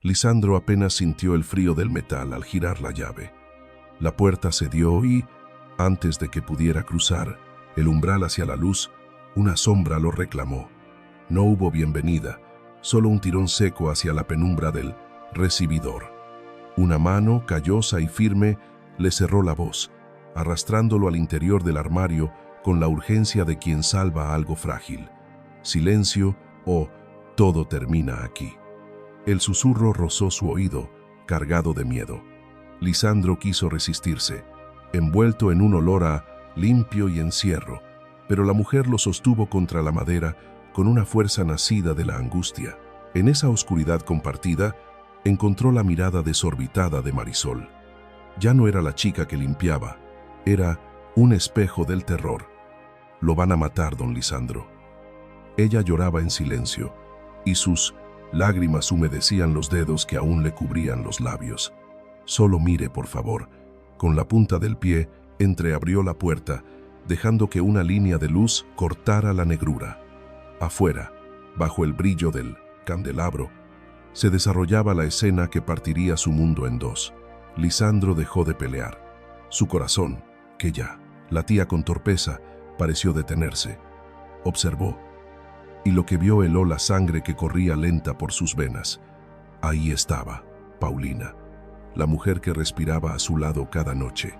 Lisandro apenas sintió el frío del metal al girar la llave. La puerta cedió y, antes de que pudiera cruzar el umbral hacia la luz, una sombra lo reclamó. No hubo bienvenida, solo un tirón seco hacia la penumbra del recibidor. Una mano, callosa y firme, le cerró la voz, arrastrándolo al interior del armario con la urgencia de quien salva algo frágil. Silencio o todo termina aquí. El susurro rozó su oído, cargado de miedo. Lisandro quiso resistirse, envuelto en un olor a limpio y encierro, pero la mujer lo sostuvo contra la madera con una fuerza nacida de la angustia. En esa oscuridad compartida, encontró la mirada desorbitada de Marisol. Ya no era la chica que limpiaba, era un espejo del terror. Lo van a matar, don Lisandro. Ella lloraba en silencio, y sus lágrimas humedecían los dedos que aún le cubrían los labios. Solo mire, por favor. Con la punta del pie, entreabrió la puerta, dejando que una línea de luz cortara la negrura. Afuera, bajo el brillo del candelabro, se desarrollaba la escena que partiría su mundo en dos. Lisandro dejó de pelear. Su corazón, que ya latía con torpeza, pareció detenerse. Observó, y lo que vio heló la sangre que corría lenta por sus venas. Ahí estaba, Paulina, la mujer que respiraba a su lado cada noche,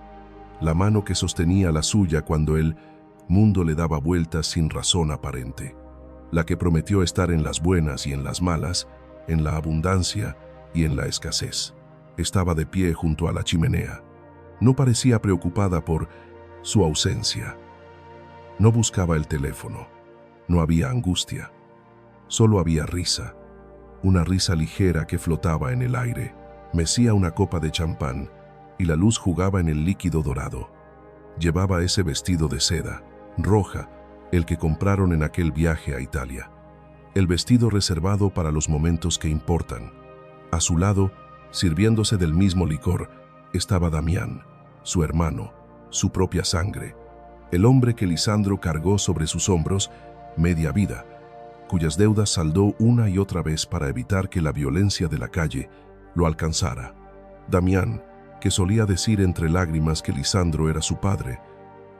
la mano que sostenía la suya cuando el mundo le daba vueltas sin razón aparente, la que prometió estar en las buenas y en las malas, en la abundancia y en la escasez. Estaba de pie junto a la chimenea. No parecía preocupada por su ausencia. No buscaba el teléfono. No había angustia. Solo había risa. Una risa ligera que flotaba en el aire. Mecía una copa de champán y la luz jugaba en el líquido dorado. Llevaba ese vestido de seda, roja, el que compraron en aquel viaje a Italia. El vestido reservado para los momentos que importan. A su lado, sirviéndose del mismo licor, estaba Damián, su hermano, su propia sangre, el hombre que Lisandro cargó sobre sus hombros media vida, cuyas deudas saldó una y otra vez para evitar que la violencia de la calle lo alcanzara. Damián, que solía decir entre lágrimas que Lisandro era su padre.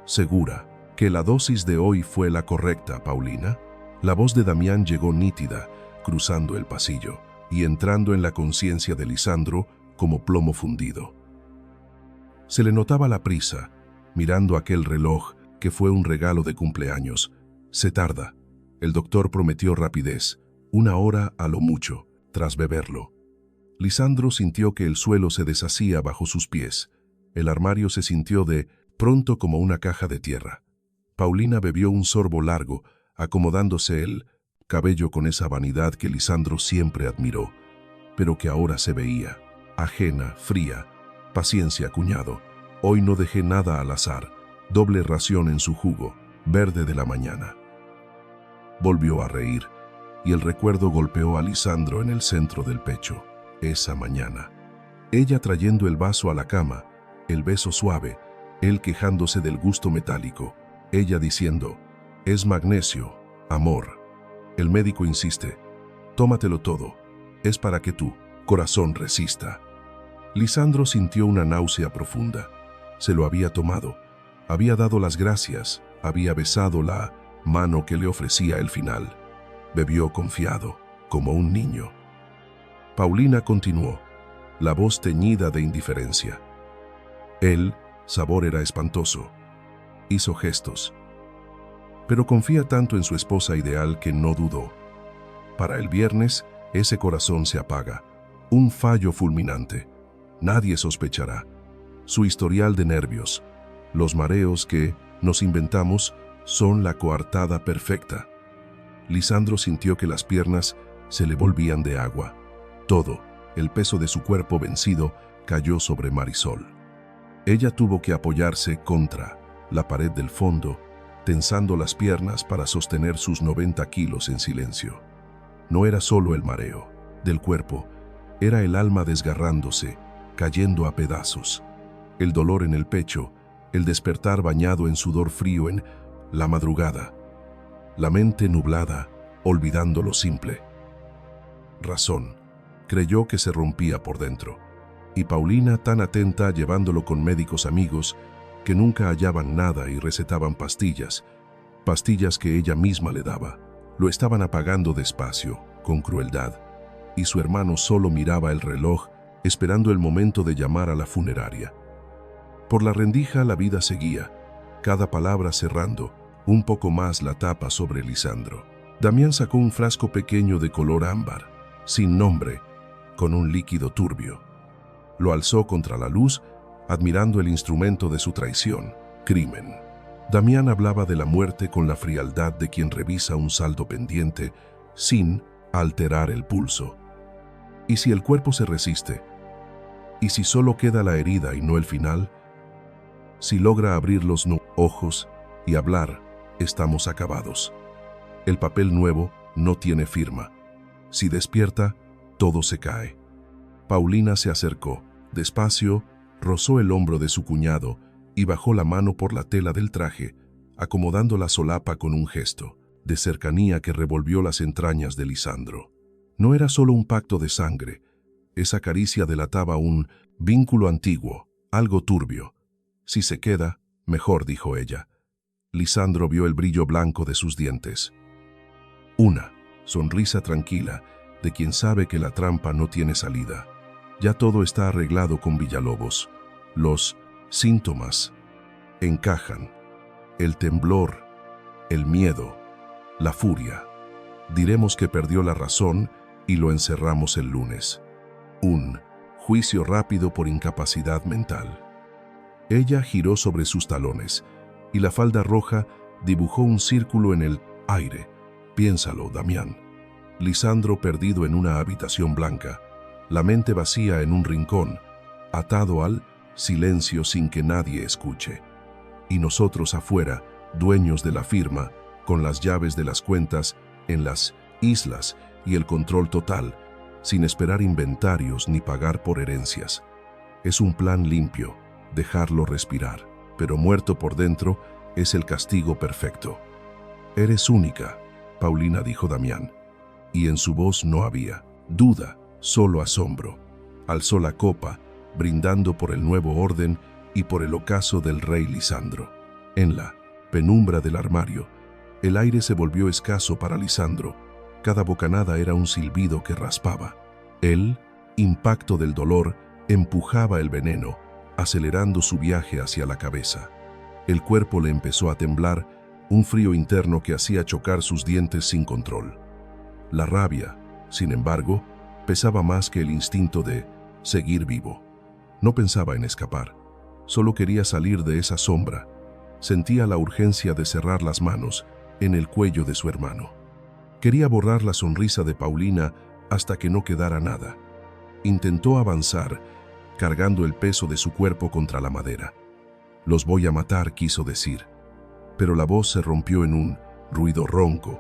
¿Segura que la dosis de hoy fue la correcta, Paulina? La voz de Damián llegó nítida, cruzando el pasillo y entrando en la conciencia de Lisandro como plomo fundido. Se le notaba la prisa, mirando aquel reloj que fue un regalo de cumpleaños. Se tarda. El doctor prometió rapidez, 1 hora a lo mucho, tras beberlo. Lisandro sintió que el suelo se deshacía bajo sus pies. El armario se sintió de pronto como una caja de tierra. Paulina bebió un sorbo largo, acomodándose el cabello con esa vanidad que Lisandro siempre admiró, pero que ahora se veía, ajena, fría. Paciencia, cuñado. Hoy no dejé nada al azar. Doble ración en su jugo, verde de la mañana. Volvió a reír, y el recuerdo golpeó a Lisandro en el centro del pecho. Esa mañana. Ella trayendo el vaso a la cama, el beso suave, él quejándose del gusto metálico, ella diciendo, es magnesio, amor. El médico insiste, tómatelo todo, es para que tu corazón resista. Lisandro sintió una náusea profunda. Se lo había tomado, había dado las gracias, había besado la mano que le ofrecía el final. Bebió confiado, como un niño. Paulina continuó, la voz teñida de indiferencia. El sabor era espantoso. Hizo gestos. Pero confía tanto en su esposa ideal que no dudó. Para el viernes, ese corazón se apaga. Un fallo fulminante. Nadie sospechará. Su historial de nervios, los mareos que nos inventamos, son la coartada perfecta. Lisandro sintió que las piernas se le volvían de agua. Todo, el peso de su cuerpo vencido, cayó sobre Marisol. Ella tuvo que apoyarse contra la pared del fondo, tensando las piernas para sostener sus 90 kilos en silencio. No era solo el mareo del cuerpo, era el alma desgarrándose, cayendo a pedazos. El dolor en el pecho, el despertar bañado en sudor frío en la madrugada. La mente nublada, olvidando lo simple. Razón, Creyó que se rompía por dentro. Y Paulina, tan atenta, llevándolo con médicos amigos, que nunca hallaban nada y recetaban pastillas que ella misma le daba. Lo estaban apagando despacio, con crueldad, y su hermano solo miraba el reloj, esperando el momento de llamar a la funeraria. Por la rendija la vida seguía, cada palabra cerrando un poco más la tapa sobre Lisandro. Damián sacó un frasco pequeño de color ámbar, sin nombre, con un líquido turbio. Lo alzó contra la luz, admirando el instrumento de su traición, crimen. Damián hablaba de la muerte con la frialdad de quien revisa un saldo pendiente, sin alterar el pulso. ¿Y si el cuerpo se resiste? ¿Y si solo queda la herida y no el final? Si logra abrir los ojos y hablar, estamos acabados. El papel nuevo no tiene firma. Si despierta, todo se cae. Paulina se acercó, despacio, rozó el hombro de su cuñado y bajó la mano por la tela del traje, acomodando la solapa con un gesto de cercanía que revolvió las entrañas de Lisandro. No era solo un pacto de sangre. Esa caricia delataba un vínculo antiguo, algo turbio. Si se queda, mejor, dijo ella. Lisandro vio el brillo blanco de sus dientes. Una sonrisa tranquila de quien sabe que la trampa no tiene salida. Ya todo está arreglado con Villalobos. Los síntomas encajan. El temblor, el miedo, la furia. Diremos que perdió la razón y lo encerramos el lunes. Un juicio rápido por incapacidad mental. Ella giró sobre sus talones y la falda roja dibujó un círculo en el aire. Piénsalo, Damián. Lisandro perdido en una habitación blanca, la mente vacía en un rincón, atado al silencio sin que nadie escuche. Y nosotros afuera, dueños de la firma, con las llaves de las cuentas en las islas y el control total, sin esperar inventarios ni pagar por herencias. Es un plan limpio, dejarlo respirar, pero muerto por dentro es el castigo perfecto. Eres única, Paulina, dijo Damián, y en su voz no había duda, solo asombro. Alzó la copa, brindando por el nuevo orden y por el ocaso del rey Lisandro. En la penumbra del armario, el aire se volvió escaso para Lisandro. Cada bocanada era un silbido que raspaba. El impacto del dolor empujaba el veneno, acelerando su viaje hacia la cabeza. El cuerpo le empezó a temblar, un frío interno que hacía chocar sus dientes sin control. La rabia, sin embargo, pesaba más que el instinto de seguir vivo. No pensaba en escapar, solo quería salir de esa sombra. Sentía la urgencia de cerrar las manos en el cuello de su hermano. Quería borrar la sonrisa de Paulina hasta que no quedara nada. Intentó avanzar, cargando el peso de su cuerpo contra la madera. Los voy a matar, quiso decir, pero la voz se rompió en un ruido ronco,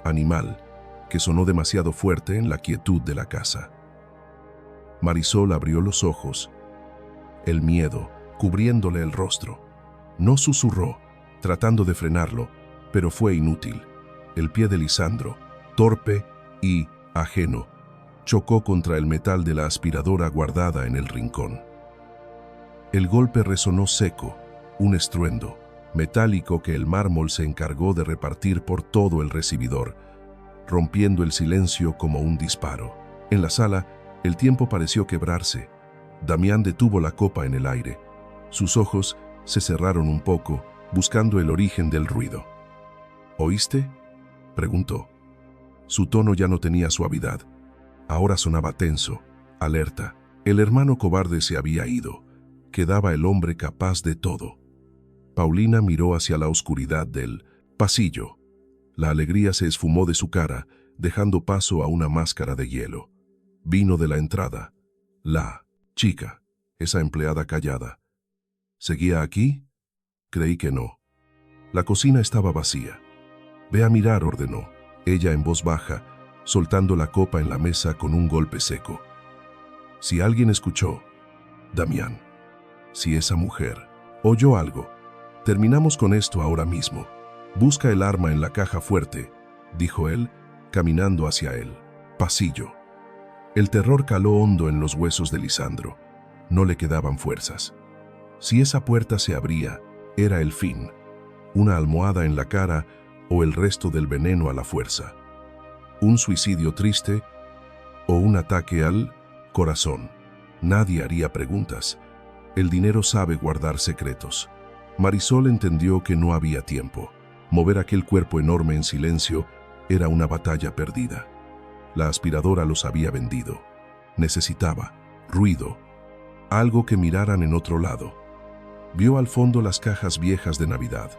animal, que sonó demasiado fuerte en la quietud de la casa. Marisol abrió los ojos, el miedo cubriéndole el rostro. No susurró, tratando de frenarlo, pero fue inútil. El pie de Lisandro, torpe y ajeno, chocó contra el metal de la aspiradora guardada en el rincón. El golpe resonó seco, un estruendo metálico que el mármol se encargó de repartir por todo el recibidor, rompiendo el silencio como un disparo. En la sala, el tiempo pareció quebrarse. Damián detuvo la copa en el aire. Sus ojos se cerraron un poco, buscando el origen del ruido. ¿Oíste?, preguntó. Su tono ya no tenía suavidad. Ahora sonaba tenso, alerta. El hermano cobarde se había ido. Quedaba el hombre capaz de todo. Paulina miró hacia la oscuridad del pasillo. La alegría se esfumó de su cara, dejando paso a una máscara de hielo. Vino de la entrada. La chica, esa empleada callada. ¿Seguía aquí? Creí que no. La cocina estaba vacía. Ve a mirar, ordenó, ella en voz baja, soltando la copa en la mesa con un golpe seco. Si alguien escuchó, Damián, si esa mujer oyó algo, terminamos con esto ahora mismo. Busca el arma en la caja fuerte, dijo él, caminando hacia el pasillo. El terror caló hondo en los huesos de Lisandro. No le quedaban fuerzas. Si esa puerta se abría, era el fin. Una almohada en la cara o el resto del veneno a la fuerza. Un suicidio triste o un ataque al corazón. Nadie haría preguntas. El dinero sabe guardar secretos. Marisol entendió que no había tiempo. Mover aquel cuerpo enorme en silencio era una batalla perdida. La aspiradora los había vendido. Necesitaba ruido, algo que miraran en otro lado. Vio al fondo las cajas viejas de Navidad,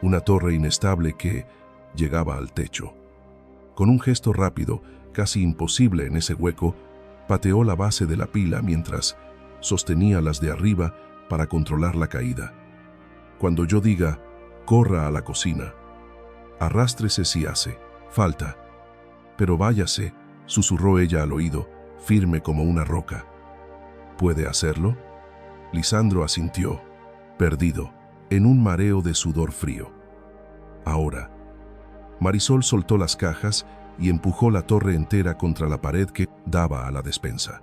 una torre inestable que llegaba al techo. Con un gesto rápido, casi imposible en ese hueco, pateó la base de la pila mientras sostenía las de arriba para controlar la caída. Cuando yo diga, corra a la cocina. Arrástrese si hace falta. Pero váyase, susurró ella al oído, firme como una roca. ¿Puede hacerlo? Lisandro asintió, perdido, en un mareo de sudor frío. Ahora. Marisol soltó las cajas y empujó la torre entera contra la pared que daba a la despensa.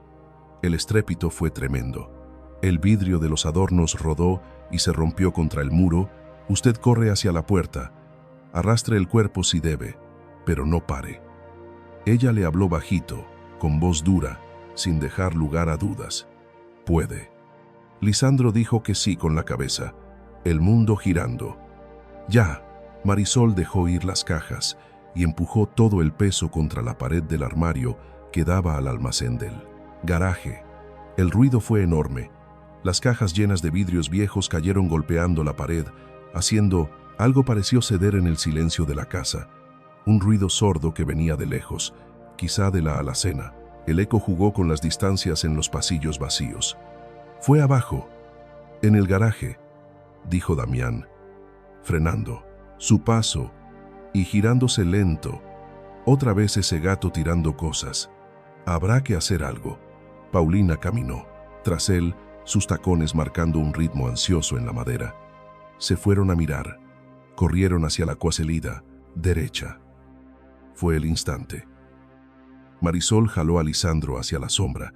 El estrépito fue tremendo. El vidrio de los adornos rodó y se rompió contra el muro. Usted corre hacia la puerta. Arrastre el cuerpo si debe, pero no pare. Ella le habló bajito, con voz dura, sin dejar lugar a dudas. Puede. Lisandro dijo que sí con la cabeza, el mundo girando. Ya. Marisol dejó ir las cajas y empujó todo el peso contra la pared del armario que daba al almacén del garaje. El ruido fue enorme. Las cajas llenas de vidrios viejos cayeron golpeando la pared, haciendo algo pareció ceder en el silencio de la casa. Un ruido sordo que venía de lejos, quizá de la alacena. El eco jugó con las distancias en los pasillos vacíos. Fue abajo, en el garaje, dijo Damián, frenando su paso y girándose lento. Otra vez ese gato tirando cosas. Habrá que hacer algo. Paulina caminó. Tras él, sus tacones marcando un ritmo ansioso en la madera. Se fueron a mirar. Corrieron hacia la cuaselida, derecha. Fue el instante. Marisol jaló a Lisandro hacia la sombra.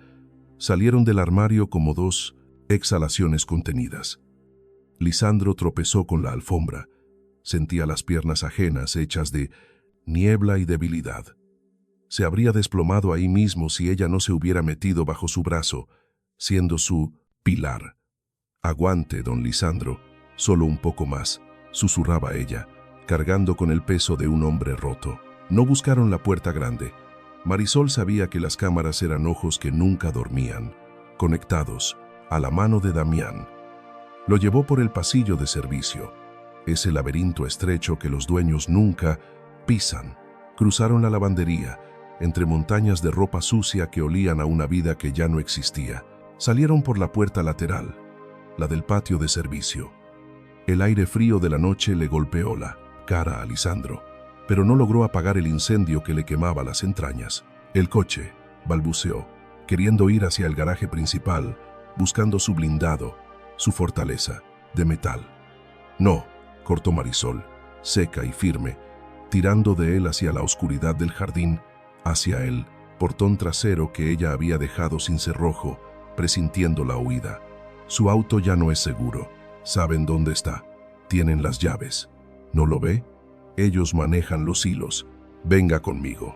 Salieron del armario como dos exhalaciones contenidas. Lisandro tropezó con la alfombra. Sentía las piernas ajenas hechas de niebla y debilidad. Se habría desplomado ahí mismo si ella no se hubiera metido bajo su brazo, siendo su pilar. Aguante, don Lisandro, solo un poco más, susurraba ella, cargando con el peso de un hombre roto. No buscaron la puerta grande. Marisol sabía que las cámaras eran ojos que nunca dormían, conectados a la mano de Damián. Lo llevó por el pasillo de servicio, ese laberinto estrecho que los dueños nunca pisan. Cruzaron la lavandería, entre montañas de ropa sucia que olían a una vida que ya no existía. Salieron por la puerta lateral, la del patio de servicio. El aire frío de la noche le golpeó la cara a Lisandro, pero no logró apagar el incendio que le quemaba las entrañas. El coche, balbuceó, queriendo ir hacia el garaje principal, buscando su blindado, su fortaleza, de metal. No, cortó Marisol, seca y firme, tirando de él hacia la oscuridad del jardín, hacia el portón trasero que ella había dejado sin cerrojo, presintiendo la huida. Su auto ya no es seguro. Saben dónde está. Tienen las llaves. ¿No lo ve? Ellos manejan los hilos. Venga conmigo.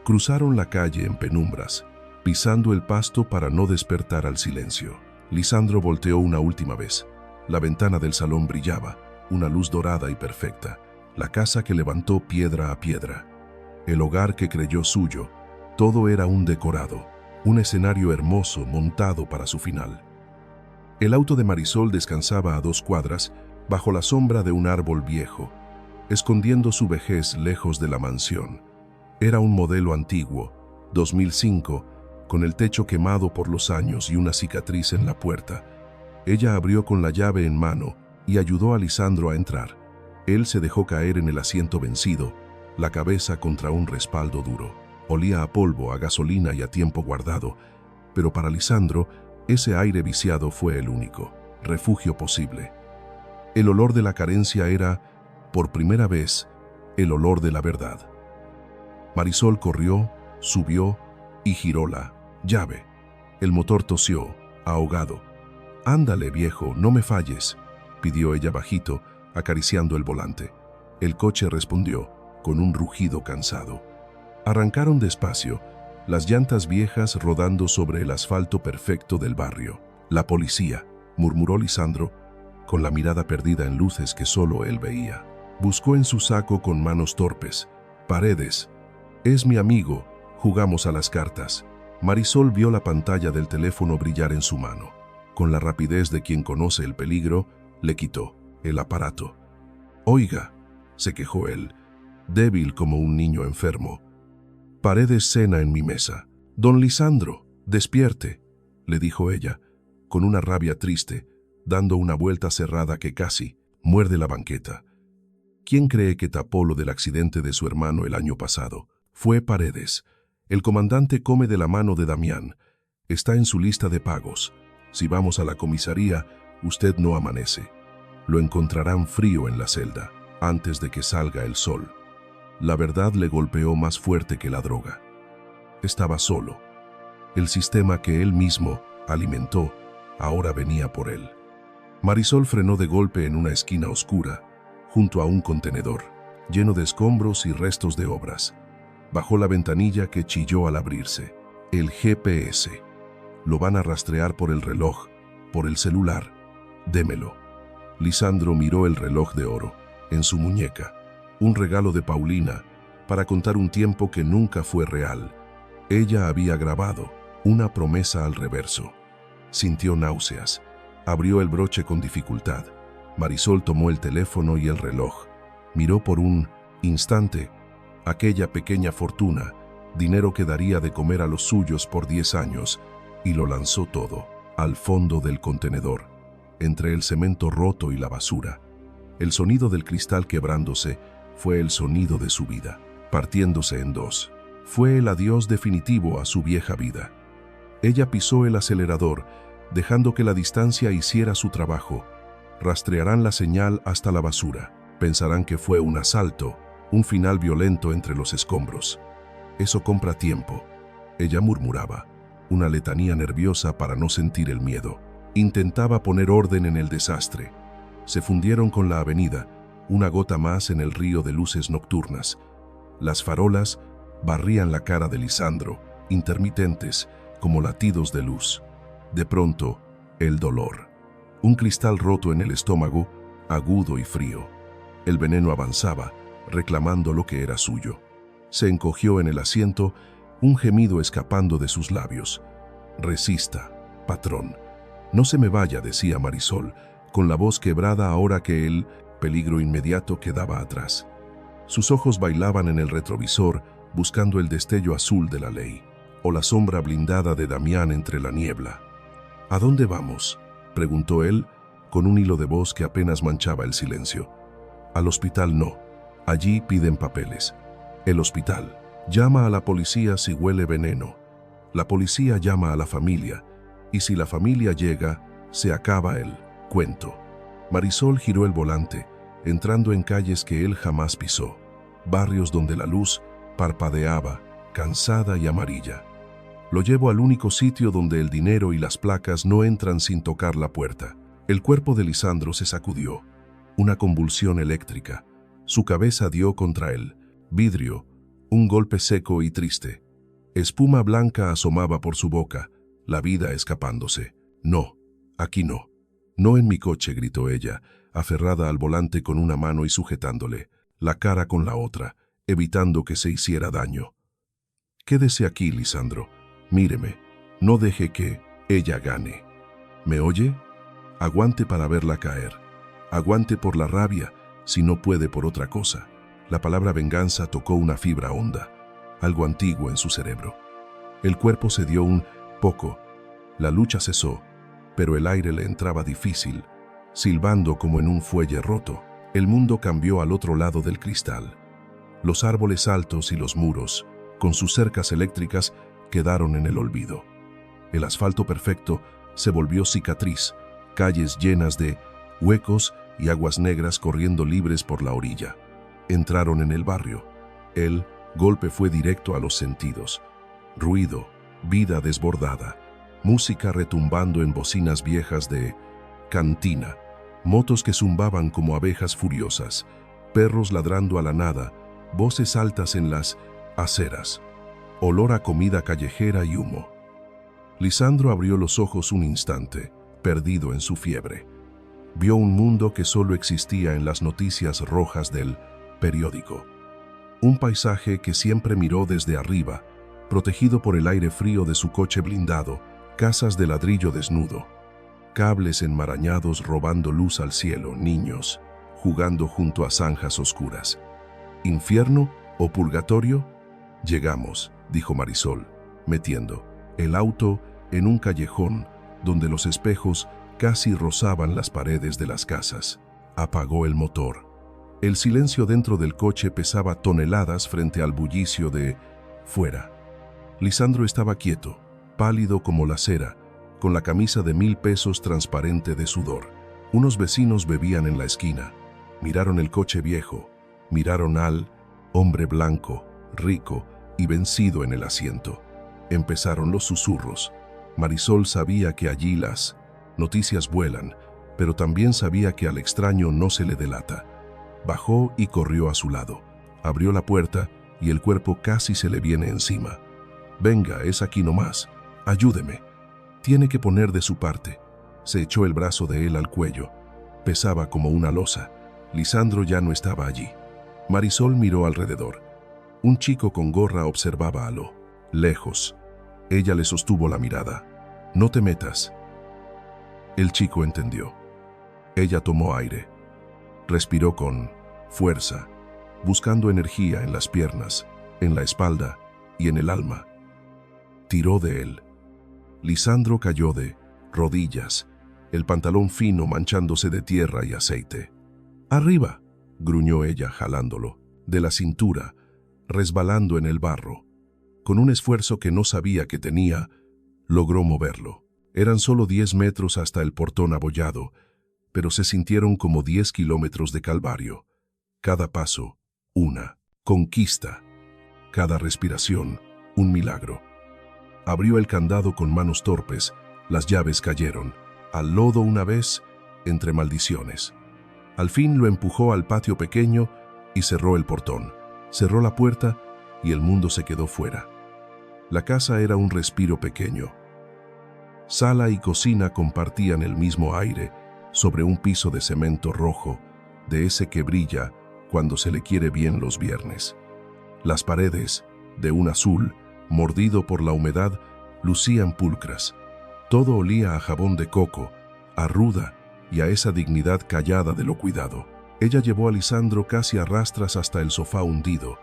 Cruzaron la calle en penumbras, pisando el pasto para no despertar al silencio. Lisandro volteó una última vez. La ventana del salón brillaba, una luz dorada y perfecta. La casa que levantó piedra a piedra. El hogar que creyó suyo. Todo era un decorado, un escenario hermoso montado para su final. El auto de Marisol descansaba a 2 cuadras, bajo la sombra de un árbol viejo, escondiendo su vejez lejos de la mansión. Era un modelo antiguo, 2005, con el techo quemado por los años y una cicatriz en la puerta. Ella abrió con la llave en mano y ayudó a Lisandro a entrar. Él se dejó caer en el asiento vencido, la cabeza contra un respaldo duro. Olía a polvo, a gasolina y a tiempo guardado, pero para Lisandro, ese aire viciado fue el único refugio posible. El olor de la carencia era, por primera vez, el olor de la verdad. Marisol corrió, subió, y giró la llave. El motor tosió, ahogado. «Ándale, viejo, no me falles», pidió ella bajito, acariciando el volante. El coche respondió, con un rugido cansado. Arrancaron despacio, las llantas viejas rodando sobre el asfalto perfecto del barrio. «La policía», murmuró Lisandro, con la mirada perdida en luces que solo él veía. Buscó en su saco con manos torpes. «Paredes. Es mi amigo. Jugamos a las cartas». Marisol vio la pantalla del teléfono brillar en su mano. Con la rapidez de quien conoce el peligro, le quitó el aparato. «Oiga», se quejó él, débil como un niño enfermo. «Paredes cena en mi mesa». «Don Lisandro, despierte», le dijo ella, con una rabia triste, dando una vuelta cerrada que casi muerde la banqueta. ¿Quién cree que tapó lo del accidente de su hermano el año pasado? Fue Paredes. El comandante come de la mano de Damián. Está en su lista de pagos. Si vamos a la comisaría, usted no amanece. Lo encontrarán frío en la celda, antes de que salga el sol. La verdad le golpeó más fuerte que la droga. Estaba solo. El sistema que él mismo alimentó ahora venía por él. Marisol frenó de golpe en una esquina oscura, junto a un contenedor, lleno de escombros y restos de obras. Bajó la ventanilla que chilló al abrirse. El GPS. Lo van a rastrear por el reloj, por el celular. Démelo. Lisandro miró el reloj de oro, en su muñeca, un regalo de Paulina, para contar un tiempo que nunca fue real. Ella había grabado una promesa al reverso. Sintió náuseas. Abrió el broche con dificultad. Marisol tomó el teléfono y el reloj. Miró por un instante aquella pequeña fortuna, dinero que daría de comer a los suyos por 10 años, y lo lanzó todo, al fondo del contenedor, entre el cemento roto y la basura. El sonido del cristal quebrándose fue el sonido de su vida, partiéndose en dos. Fue el adiós definitivo a su vieja vida. Ella pisó el acelerador, dejando que la distancia hiciera su trabajo. Rastrearán la señal hasta la basura. Pensarán que fue un asalto, un final violento entre los escombros. Eso compra tiempo, ella murmuraba, una letanía nerviosa para no sentir el miedo. Intentaba poner orden en el desastre. Se fundieron con la avenida, una gota más en el río de luces nocturnas. Las farolas barrían la cara de Lisandro, intermitentes, como latidos de luz. De pronto, el dolor. Un cristal roto en el estómago, agudo y frío. El veneno avanzaba, reclamando lo que era suyo. Se encogió en el asiento, un gemido escapando de sus labios. «Resista, patrón. No se me vaya», decía Marisol, con la voz quebrada ahora que el peligro inmediato quedaba atrás. Sus ojos bailaban en el retrovisor, buscando el destello azul de la ley, o la sombra blindada de Damián entre la niebla. «¿A dónde vamos?», preguntó él, con un hilo de voz que apenas manchaba el silencio. «Al hospital no. Allí piden papeles». «El hospital. Llama a la policía si huele veneno. La policía llama a la familia, y si la familia llega, se acaba el cuento». Marisol giró el volante, entrando en calles que él jamás pisó, barrios donde la luz parpadeaba, cansada y amarilla. «Lo llevo al único sitio donde el dinero y las placas no entran sin tocar la puerta». El cuerpo de Lisandro se sacudió. Una convulsión eléctrica. Su cabeza dio contra el vidrio, un golpe seco y triste. Espuma blanca asomaba por su boca, la vida escapándose. «No, aquí no. No en mi coche», gritó ella, aferrada al volante con una mano y sujetándole la cara con la otra, evitando que se hiciera daño. «Quédese aquí, Lisandro. Míreme. No deje que ella gane. ¿Me oye? Aguante para verla caer. Aguante por la rabia, si no puede por otra cosa». La palabra venganza tocó una fibra honda, algo antiguo en su cerebro. El cuerpo se dio un poco. La lucha cesó, pero el aire le entraba difícil, silbando como en un fuelle roto. El mundo cambió al otro lado del cristal. Los árboles altos y los muros, con sus cercas eléctricas, quedaron en el olvido. El asfalto perfecto se volvió cicatriz, calles llenas de huecos y aguas negras corriendo libres por la orilla. Entraron en el barrio. El golpe fue directo a los sentidos. Ruido, vida desbordada, música retumbando en bocinas viejas de cantina, motos que zumbaban como abejas furiosas, perros ladrando a la nada, voces altas en las aceras, olor a comida callejera y humo. Lisandro abrió los ojos un instante, perdido en su fiebre. Vio un mundo que solo existía en las noticias rojas del periódico. Un paisaje que siempre miró desde arriba, protegido por el aire frío de su coche blindado, casas de ladrillo desnudo, cables enmarañados robando luz al cielo, niños jugando junto a zanjas oscuras. ¿Infierno o purgatorio? Llegamos, dijo Marisol, metiendo el auto en un callejón donde los espejos casi rozaban las paredes de las casas. Apagó el motor. El silencio dentro del coche pesaba toneladas frente al bullicio de fuera. Lisandro estaba quieto, pálido como la cera, con la camisa de 1000 pesos transparente de sudor. Unos vecinos bebían en la esquina. Miraron el coche viejo, miraron al hombre blanco, rico y vencido en el asiento. Empezaron los susurros. Marisol sabía que allí las noticias vuelan, pero también sabía que al extraño no se le delata. Bajó y corrió a su lado. Abrió la puerta y el cuerpo casi se le viene encima. «Venga, es aquí nomás. Ayúdeme. Tiene que poner de su parte». Se echó el brazo de él al cuello. Pesaba como una losa. Lisandro ya no estaba allí. Marisol miró alrededor. Un chico con gorra observaba a lo lejos. Ella le sostuvo la mirada. «No te metas». El chico entendió. Ella tomó aire. Respiró con fuerza, buscando energía en las piernas, en la espalda y en el alma. Tiró de él. Lisandro cayó de rodillas, el pantalón fino manchándose de tierra y aceite. «Arriba», gruñó ella jalándolo, de la cintura, resbalando en el barro. Con un esfuerzo que no sabía que tenía, logró moverlo. Eran solo 10 metros hasta el portón abollado, pero se sintieron como 10 kilómetros de calvario. Cada paso, una conquista. Cada respiración, un milagro. Abrió el candado con manos torpes, las llaves cayeron. Al lodo una vez, entre maldiciones. Al fin lo empujó al patio pequeño y cerró el portón. Cerró la puerta y el mundo se quedó fuera. La casa era un respiro pequeño. Sala y cocina compartían el mismo aire sobre un piso de cemento rojo, de ese que brilla cuando se le quiere bien los viernes. Las paredes, de un azul, mordido por la humedad, lucían pulcras. Todo olía a jabón de coco, a ruda y a esa dignidad callada de lo cuidado. Ella llevó a Lisandro casi a rastras hasta el sofá hundido,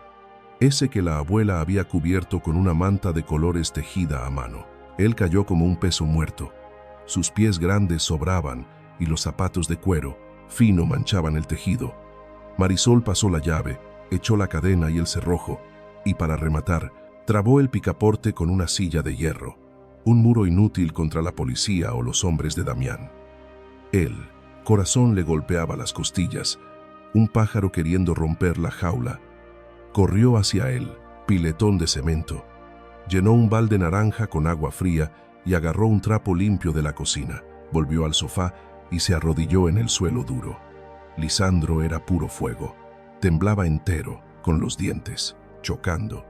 ese que la abuela había cubierto con una manta de colores tejida a mano. Él cayó como un peso muerto. Sus pies grandes sobraban y los zapatos de cuero, fino, manchaban el tejido. Marisol pasó la llave, echó la cadena y el cerrojo, y para rematar, trabó el picaporte con una silla de hierro, un muro inútil contra la policía o los hombres de Damián. El corazón le golpeaba las costillas, un pájaro queriendo romper la jaula. Corrió hacia él, piletón de cemento. Llenó un balde naranja con agua fría y agarró un trapo limpio de la cocina. Volvió al sofá y se arrodilló en el suelo duro. Lisandro era puro fuego. Temblaba entero, con los dientes, chocando.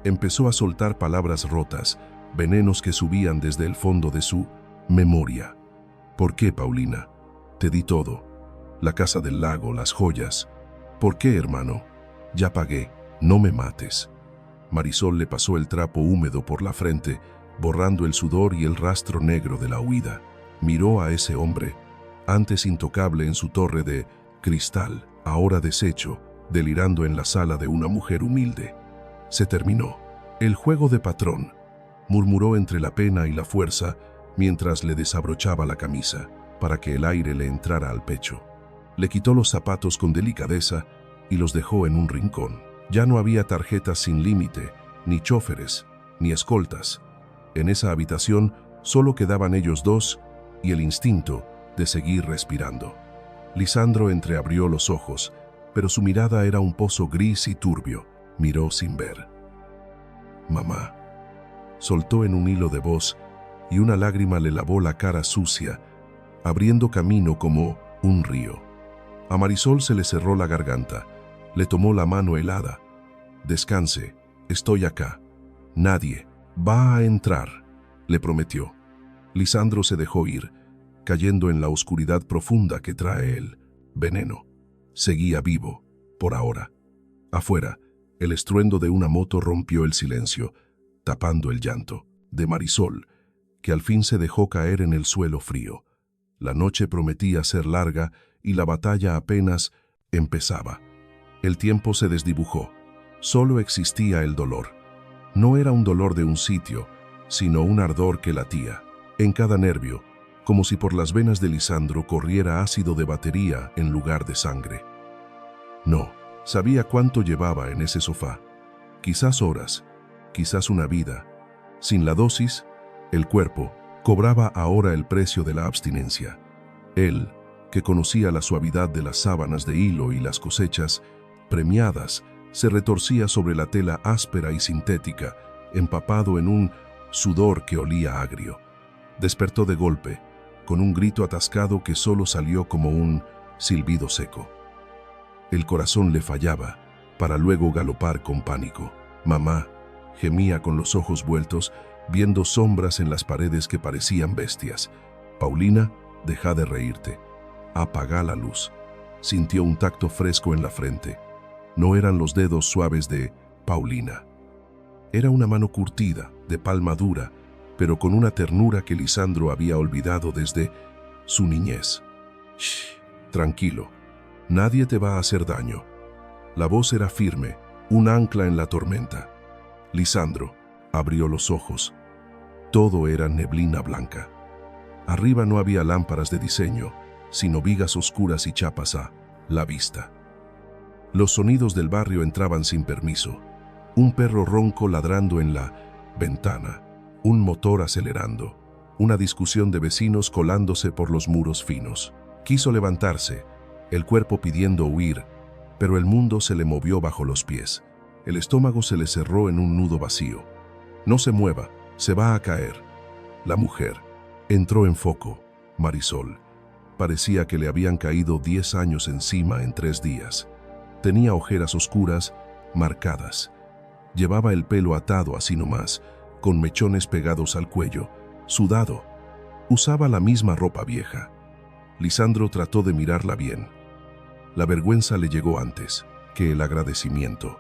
Empezó a soltar palabras rotas, venenos que subían desde el fondo de su memoria. ¿Por qué, Paulina? Te di todo. La casa del lago, las joyas. ¿Por qué, hermano? Ya pagué. No me mates. Marisol le pasó el trapo húmedo por la frente, borrando el sudor y el rastro negro de la huida. Miró a ese hombre, antes intocable en su torre de cristal, ahora deshecho, delirando en la sala de una mujer humilde. Se terminó. El juego de patrón, murmuró entre la pena y la fuerza mientras le desabrochaba la camisa para que el aire le entrara al pecho. Le quitó los zapatos con delicadeza y los dejó en un rincón. Ya no había tarjetas sin límite, ni chóferes, ni escoltas. En esa habitación solo quedaban ellos dos y el instinto de seguir respirando. Lisandro entreabrió los ojos, pero su mirada era un pozo gris y turbio. Miró sin ver. Mamá. soltó en un hilo de voz y una lágrima le lavó la cara sucia, abriendo camino como un río. A Marisol se le cerró la garganta, le tomó la mano helada. «Descanse, estoy acá. Nadie va a entrar», le prometió. Lisandro se dejó ir, cayendo en la oscuridad profunda que trae el veneno. Seguía vivo, por ahora. Afuera, el estruendo de una moto rompió el silencio, tapando el llanto de Marisol, que al fin se dejó caer en el suelo frío. La noche prometía ser larga y la batalla apenas empezaba. El tiempo se desdibujó. Solo existía el dolor. No era un dolor de un sitio, sino un ardor que latía en cada nervio, como si por las venas de Lisandro corriera ácido de batería en lugar de sangre. No, sabía cuánto llevaba en ese sofá. Quizás horas, quizás una vida. Sin la dosis, el cuerpo cobraba ahora el precio de la abstinencia. Él, que conocía la suavidad de las sábanas de hilo y las cosechas premiadas, se retorcía sobre la tela áspera y sintética, empapado en un sudor que olía agrio. Despertó de golpe, con un grito atascado que solo salió como un silbido seco. El corazón le fallaba, para luego galopar con pánico. «Mamá», gemía con los ojos vueltos, viendo sombras en las paredes que parecían bestias. «Paulina, deja de reírte. Apaga la luz». Sintió un tacto fresco en la frente. No eran los dedos suaves de Paulina. Era una mano curtida, de palma dura, pero con una ternura que Lisandro había olvidado desde su niñez. «Shh, tranquilo. Nadie te va a hacer daño». La voz era firme, un ancla en la tormenta. Lisandro abrió los ojos. Todo era neblina blanca. Arriba no había lámparas de diseño, sino vigas oscuras y chapas a la vista. Los sonidos del barrio entraban sin permiso. Un perro ronco ladrando en la ventana, un motor acelerando, una discusión de vecinos colándose por los muros finos. Quiso levantarse, el cuerpo pidiendo huir, pero el mundo se le movió bajo los pies. El estómago se le cerró en un nudo vacío. «No se mueva, se va a caer». La mujer entró en foco. Marisol. Parecía que le habían caído 10 años encima en 3 días. Tenía ojeras oscuras, marcadas. Llevaba el pelo atado así nomás, con mechones pegados al cuello, sudado. Usaba la misma ropa vieja. Lisandro trató de mirarla bien. La vergüenza le llegó antes que el agradecimiento.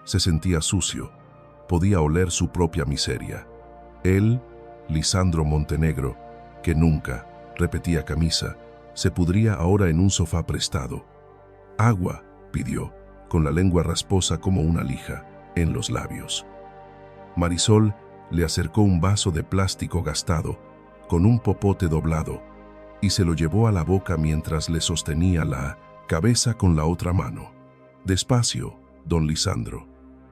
Se sentía sucio. Podía oler su propia miseria. Él, Lisandro Montenegro, que nunca repetía camisa, se pudría ahora en un sofá prestado. «Agua», pidió, con la lengua rasposa como una lija en los labios. Marisol le acercó un vaso de plástico gastado, con un popote doblado, y se lo llevó a la boca mientras le sostenía la cabeza con la otra mano. «Despacio, don Lisandro.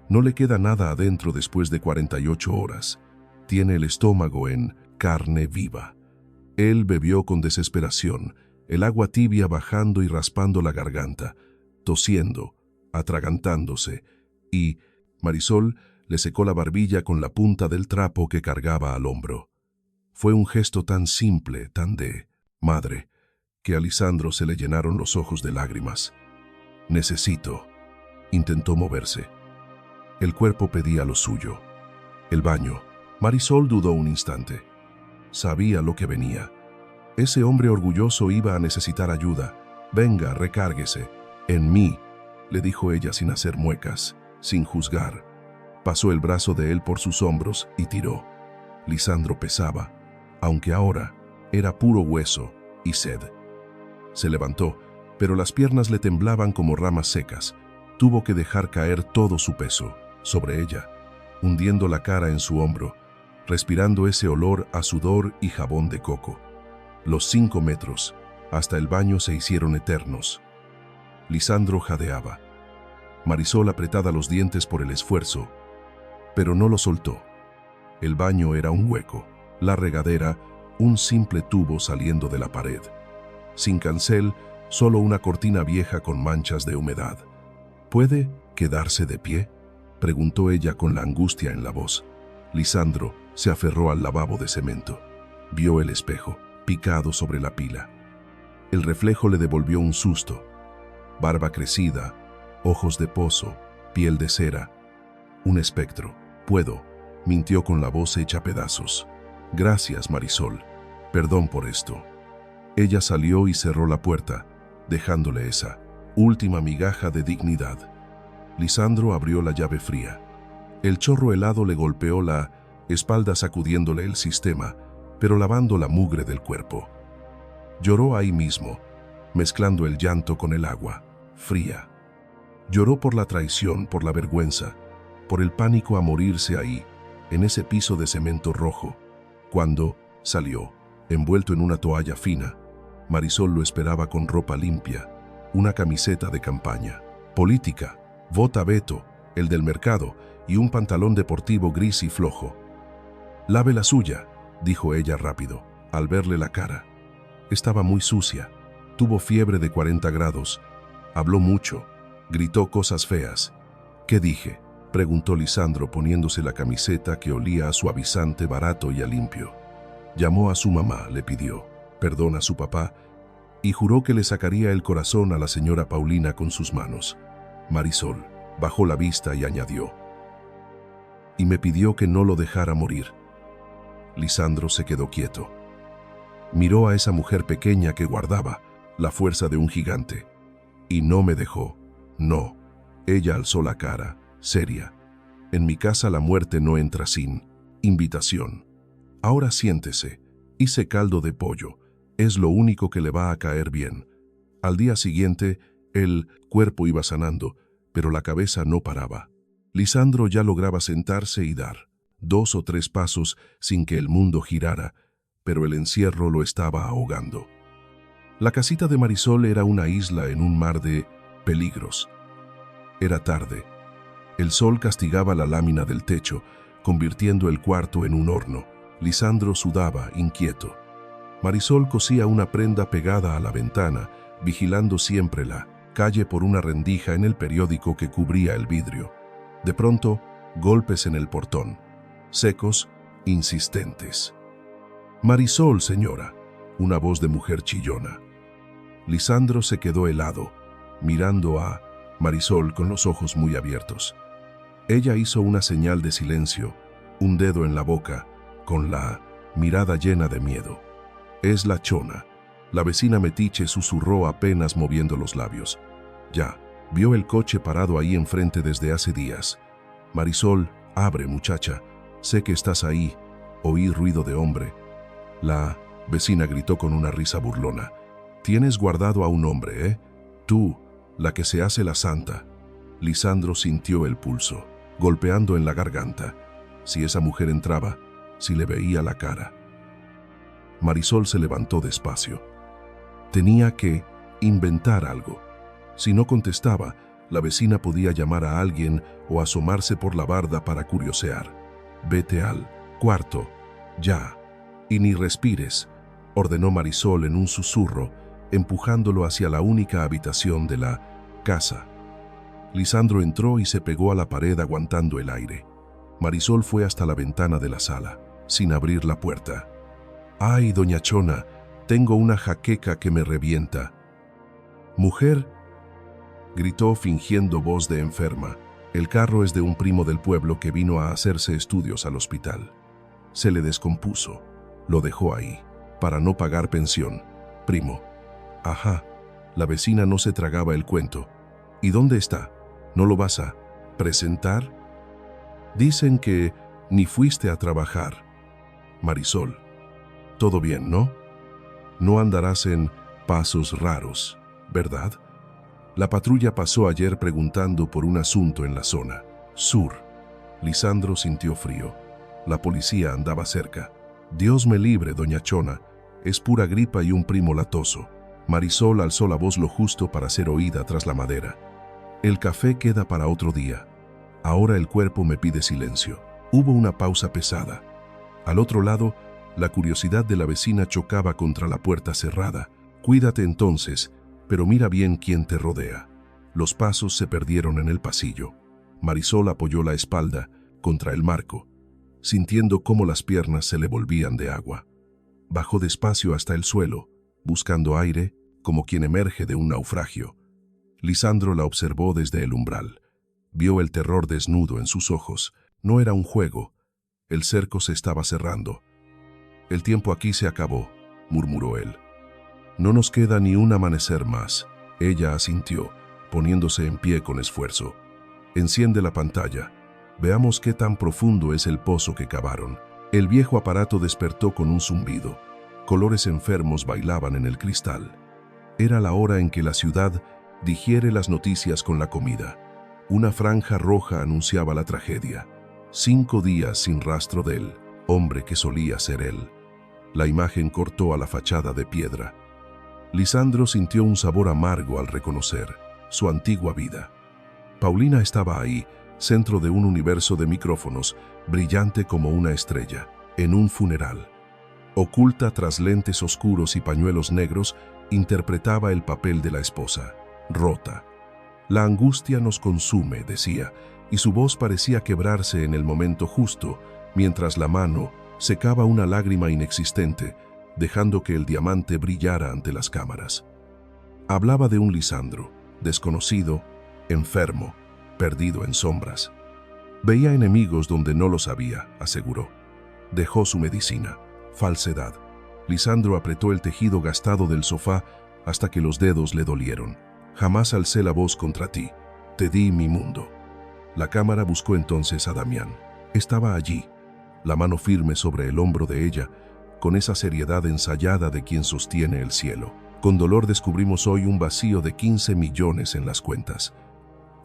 No le queda nada adentro después de 48 horas. Tiene el estómago en carne viva». Él bebió con desesperación, el agua tibia bajando y raspando la garganta, tosiendo, atragantándose, y Marisol le secó la barbilla con la punta del trapo que cargaba al hombro. Fue un gesto tan simple, tan de madre, que a Lisandro se le llenaron los ojos de lágrimas. «Necesito». Intentó moverse. El cuerpo pedía lo suyo. El baño. Marisol dudó un instante. Sabía lo que venía. Ese hombre orgulloso iba a necesitar ayuda. «Venga, recárguese. En mí», le dijo ella sin hacer muecas, sin juzgar. Pasó el brazo de él por sus hombros y tiró. Lisandro pesaba, aunque ahora era puro hueso y sed. Se levantó, pero las piernas le temblaban como ramas secas. Tuvo que dejar caer todo su peso sobre ella, hundiendo la cara en su hombro, respirando ese olor a sudor y jabón de coco. Los 5 metros hasta el baño se hicieron eternos. Lisandro jadeaba. Marisol apretada los dientes por el esfuerzo, pero no lo soltó. El baño era un hueco, la regadera un simple tubo saliendo de la pared. Sin cancel, solo una cortina vieja con manchas de humedad. «¿Puede quedarse de pie?», preguntó ella con la angustia en la voz. Lisandro Se aferró al lavabo de cemento. Vio el espejo, picado sobre la pila. El reflejo le devolvió un susto. Barba crecida, ojos de pozo, piel de cera. Un espectro. Puedo, mintió con la voz hecha pedazos. Gracias, Marisol. Perdón por esto. Ella salió y cerró la puerta, dejándole esa última migaja de dignidad. Lisandro abrió la llave fría. El chorro helado le golpeó la espalda sacudiéndole el sistema, pero lavando la mugre del cuerpo. Lloró ahí mismo, mezclando el llanto con el agua, fría. Lloró por la traición, por la vergüenza, por el pánico a morirse ahí, en ese piso de cemento rojo. Cuando salió, envuelto en una toalla fina, Marisol lo esperaba con ropa limpia, una camiseta de campaña, política, bota Beto, el del mercado, y un pantalón deportivo gris y flojo. «Lave la suya», dijo ella rápido, al verle la cara. Estaba muy sucia, tuvo fiebre de 40 grados, habló mucho, gritó cosas feas. «¿Qué dije?», preguntó Lisandro poniéndose la camiseta que olía a suavizante barato y a limpio. Llamó a su mamá, le pidió perdón a su papá y juró que le sacaría el corazón a la señora Paulina con sus manos. Marisol bajó la vista y añadió: «Y me pidió que no lo dejara morir». Lisandro se quedó quieto. Miró a esa mujer pequeña que guardaba la fuerza de un gigante. «Y no me dejó, no». Ella alzó la cara, seria. «En mi casa la muerte no entra sin invitación. Ahora siéntese, hice caldo de pollo, es lo único que le va a caer bien». Al día siguiente, el cuerpo iba sanando, pero la cabeza no paraba. Lisandro ya lograba sentarse y dar 2 o 3 pasos sin que el mundo girara, pero el encierro lo estaba ahogando. La casita de Marisol era una isla en un mar de peligros. Era tarde. El sol castigaba la lámina del techo, convirtiendo el cuarto en un horno. Lisandro sudaba, inquieto. Marisol cosía una prenda pegada a la ventana, vigilando siempre la calle por una rendija en el periódico que cubría el vidrio. De pronto, golpes en el portón, secos, insistentes. «Marisol, señora», una voz de mujer chillona. Lisandro se quedó helado, mirando a Marisol con los ojos muy abiertos. Ella hizo una señal de silencio, un dedo en la boca, con la mirada llena de miedo. «Es la Chona», la vecina metiche susurró apenas moviendo los labios. «Ya, vio el coche parado ahí enfrente desde hace días». «Marisol, abre, muchacha, sé que estás ahí». Oí ruido de hombre. La vecina gritó con una risa burlona. «Tienes guardado a un hombre, ¿eh? Tú, la que se hace la santa». Lisandro sintió el pulso, golpeando en la garganta. Si esa mujer entraba, si le veía la cara. Marisol se levantó despacio. Tenía que inventar algo. Si no contestaba, la vecina podía llamar a alguien o asomarse por la barda para curiosear. «Vete al cuarto, ya, y ni respires», ordenó Marisol en un susurro, empujándolo hacia la única habitación de la casa. Lisandro entró y se pegó a la pared aguantando el aire. Marisol fue hasta la ventana de la sala, sin abrir la puerta. «Ay, doña Chona, tengo una jaqueca que me revienta». «Mujer», gritó fingiendo voz de enferma. «El carro es de un primo del pueblo que vino a hacerse estudios al hospital. Se le descompuso. Lo dejó ahí, para no pagar pensión». «Primo». «Ajá». La vecina no se tragaba el cuento. «¿Y dónde está? ¿No lo vas a presentar?» «Dicen que ni fuiste a trabajar». «Marisol, todo bien, ¿no? No andarás en pasos raros, ¿verdad?» La patrulla pasó ayer preguntando por un asunto en la zona sur. Lisandro sintió frío. La policía andaba cerca. «Dios me libre, doña Chona, es pura gripa y un primo latoso». Marisol alzó la voz lo justo para ser oída tras la madera. «El café queda para otro día. Ahora el cuerpo me pide silencio». Hubo una pausa pesada. Al otro lado, la curiosidad de la vecina chocaba contra la puerta cerrada. «Cuídate entonces, pero mira bien quién te rodea». Los pasos se perdieron en el pasillo. Marisol apoyó la espalda contra el marco. sintiendo cómo las piernas se le volvían de agua. Bajó despacio hasta el suelo, buscando aire, como quien emerge de un naufragio. Lisandro la observó desde el umbral. Vio el terror desnudo en sus ojos. No era un juego. El cerco se estaba cerrando. «El tiempo aquí se acabó», murmuró él. «No nos queda ni un amanecer más», ella asintió, poniéndose en pie con esfuerzo. «Enciende la pantalla. Veamos qué tan profundo es el pozo que cavaron». El viejo aparato despertó con un zumbido. Colores enfermos bailaban en el cristal. Era la hora en que la ciudad digiere las noticias con la comida. Una franja roja anunciaba la tragedia. 5 días sin rastro del hombre que solía ser él. La imagen cortó a la fachada de piedra. Lisandro sintió un sabor amargo al reconocer su antigua vida. Paulina estaba ahí, centro de un universo de micrófonos, brillante como una estrella, en un funeral. Oculta tras lentes oscuros y pañuelos negros, interpretaba el papel de la esposa, rota. «La angustia nos consume», decía, y su voz parecía quebrarse en el momento justo, mientras la mano secaba una lágrima inexistente, dejando que el diamante brillara ante las cámaras. Hablaba de un Lisandro, desconocido, enfermo, perdido en sombras. Veía enemigos donde no los había, aseguró. Dejó su medicina. Falsedad. Lisandro apretó el tejido gastado del sofá hasta que los dedos le dolieron. «Jamás alcé la voz contra ti. Te di mi mundo». La cámara buscó entonces a Damián. Estaba allí, la mano firme sobre el hombro de ella, con esa seriedad ensayada de quien sostiene el cielo. «Con dolor descubrimos hoy un vacío de 15 millones en las cuentas».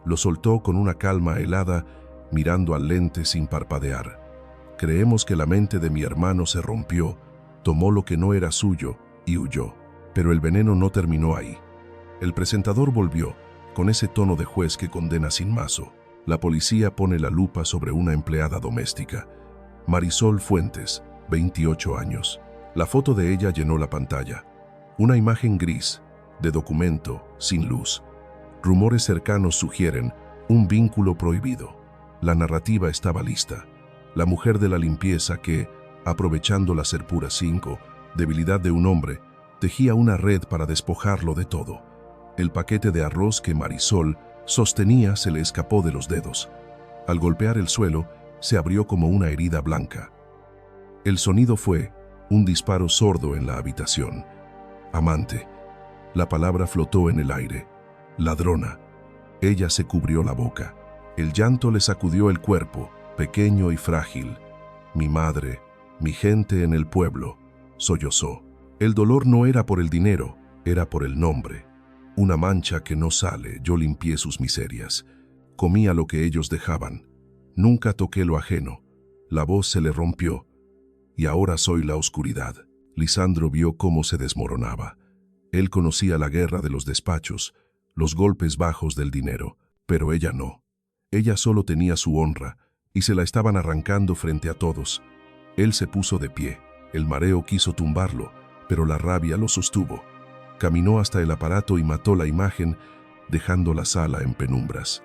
Lo soltó con una calma helada, mirando al lente sin parpadear. «Creemos que la mente de mi hermano se rompió, tomó lo que no era suyo y huyó». Pero el veneno no terminó ahí. El presentador volvió, con ese tono de juez que condena sin mazo. La policía pone la lupa sobre una empleada doméstica. Marisol Fuentes, 28 años. La foto de ella llenó la pantalla. Una imagen gris, de documento, sin luz. Rumores cercanos sugieren un vínculo prohibido. La narrativa estaba lista. La mujer de la limpieza que, aprovechando la Serpura 5, debilidad de un hombre, tejía una red para despojarlo de todo. El paquete de arroz que Marisol sostenía se le escapó de los dedos. Al golpear el suelo, se abrió como una herida blanca. El sonido fue un disparo sordo en la habitación. Amante. La palabra flotó en el aire. Ladrona. Ella se cubrió la boca. El llanto le sacudió el cuerpo, pequeño y frágil. «Mi madre, mi gente en el pueblo», sollozó. El dolor no era por el dinero, era por el nombre. «Una mancha que no sale, yo limpié sus miserias. Comía lo que ellos dejaban. Nunca toqué lo ajeno». La voz se le rompió. «Y ahora soy la oscuridad». Lisandro vio cómo se desmoronaba. Él conocía la guerra de los despachos, los golpes bajos del dinero, pero ella no. Ella solo tenía su honra, y se la estaban arrancando frente a todos. Él se puso de pie. El mareo quiso tumbarlo, pero la rabia lo sostuvo. Caminó hasta el aparato y mató la imagen, dejando la sala en penumbras.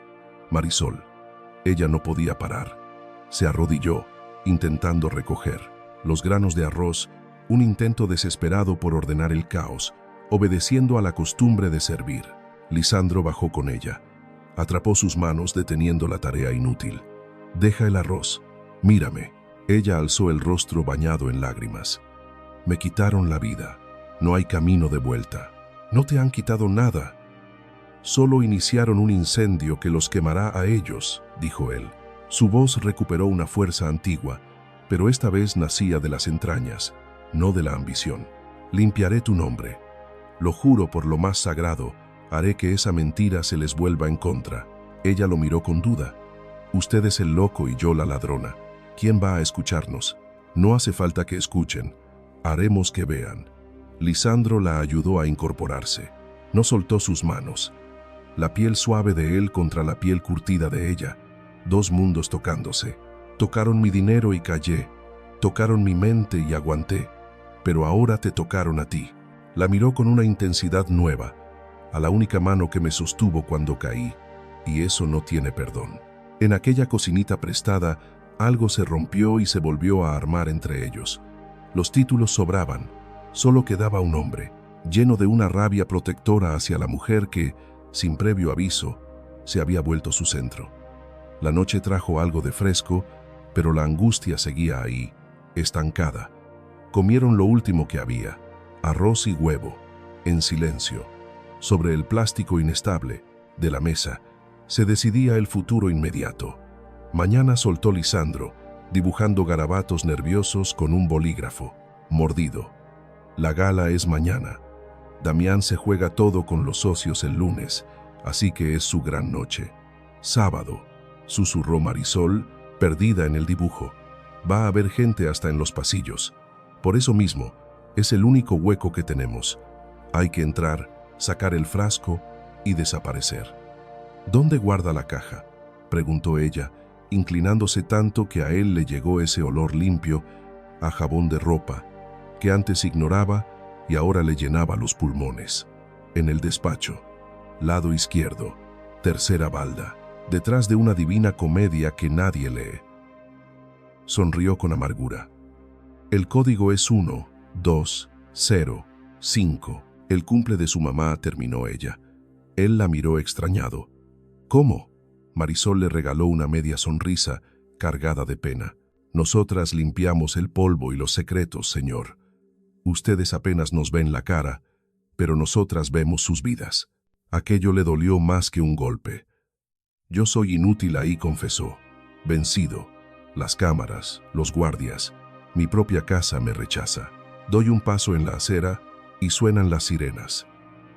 Marisol. Ella no podía parar. Se arrodilló, intentando recoger los granos de arroz, un intento desesperado por ordenar el caos, obedeciendo a la costumbre de servir. Lisandro bajó con ella. Atrapó sus manos deteniendo la tarea inútil. «Deja el arroz. Mírame». Ella alzó el rostro bañado en lágrimas. «Me quitaron la vida. No hay camino de vuelta». «No te han quitado nada. Solo iniciaron un incendio que los quemará a ellos», dijo él. Su voz recuperó una fuerza antigua, pero esta vez nacía de las entrañas, no de la ambición. «Limpiaré tu nombre. Lo juro por lo más sagrado, haré que esa mentira se les vuelva en contra». Ella lo miró con duda. «Usted es el loco y yo la ladrona. ¿Quién va a escucharnos? No hace falta que escuchen. Haremos que vean». Lisandro la ayudó a incorporarse. No soltó sus manos. La piel suave de él contra la piel curtida de ella. Dos mundos tocándose. «Tocaron mi dinero y callé. Tocaron mi mente y aguanté. Pero ahora te tocaron a ti». La miró con una intensidad nueva, a la única mano que me sostuvo cuando caí, y eso no tiene perdón. En aquella cocinita prestada, Algo se rompió y se volvió a armar entre ellos. Los títulos sobraban, solo quedaba un hombre, lleno de una rabia protectora hacia la mujer que, sin previo aviso, se había vuelto su centro. La noche trajo algo de fresco, pero la angustia seguía ahí, estancada. Comieron lo último que había, arroz y huevo, en silencio. Sobre el plástico inestable de la mesa se decidía el futuro inmediato. Mañana, soltó Lisandro, dibujando garabatos nerviosos con un bolígrafo, mordido. La gala es mañana. Damián se juega todo con los socios el lunes, así que es su gran noche. Sábado, susurró Marisol, perdida en el dibujo. Va a haber gente hasta en los pasillos. Por eso mismo, es el único hueco que tenemos. Hay que entrar, sacar el frasco y desaparecer. ¿Dónde guarda la caja?, preguntó ella, inclinándose tanto que a él le llegó ese olor limpio a jabón de ropa, que antes ignoraba y ahora le llenaba los pulmones. En el despacho, lado izquierdo, tercera balda, detrás de una divina comedia que nadie lee. Sonrió con amargura. El código es 1, 2, 0, 5. El cumple de su mamá, terminó ella. Él la miró extrañado. ¿Cómo? Marisol le regaló una media sonrisa, cargada de pena. Nosotras limpiamos el polvo y los secretos, señor. Ustedes apenas nos ven la cara, pero nosotras vemos sus vidas. Aquello le dolió más que un golpe. Yo soy inútil ahí, confesó. Vencido. Las cámaras, los guardias, mi propia casa me rechaza. Doy un paso en la acera y suenan las sirenas.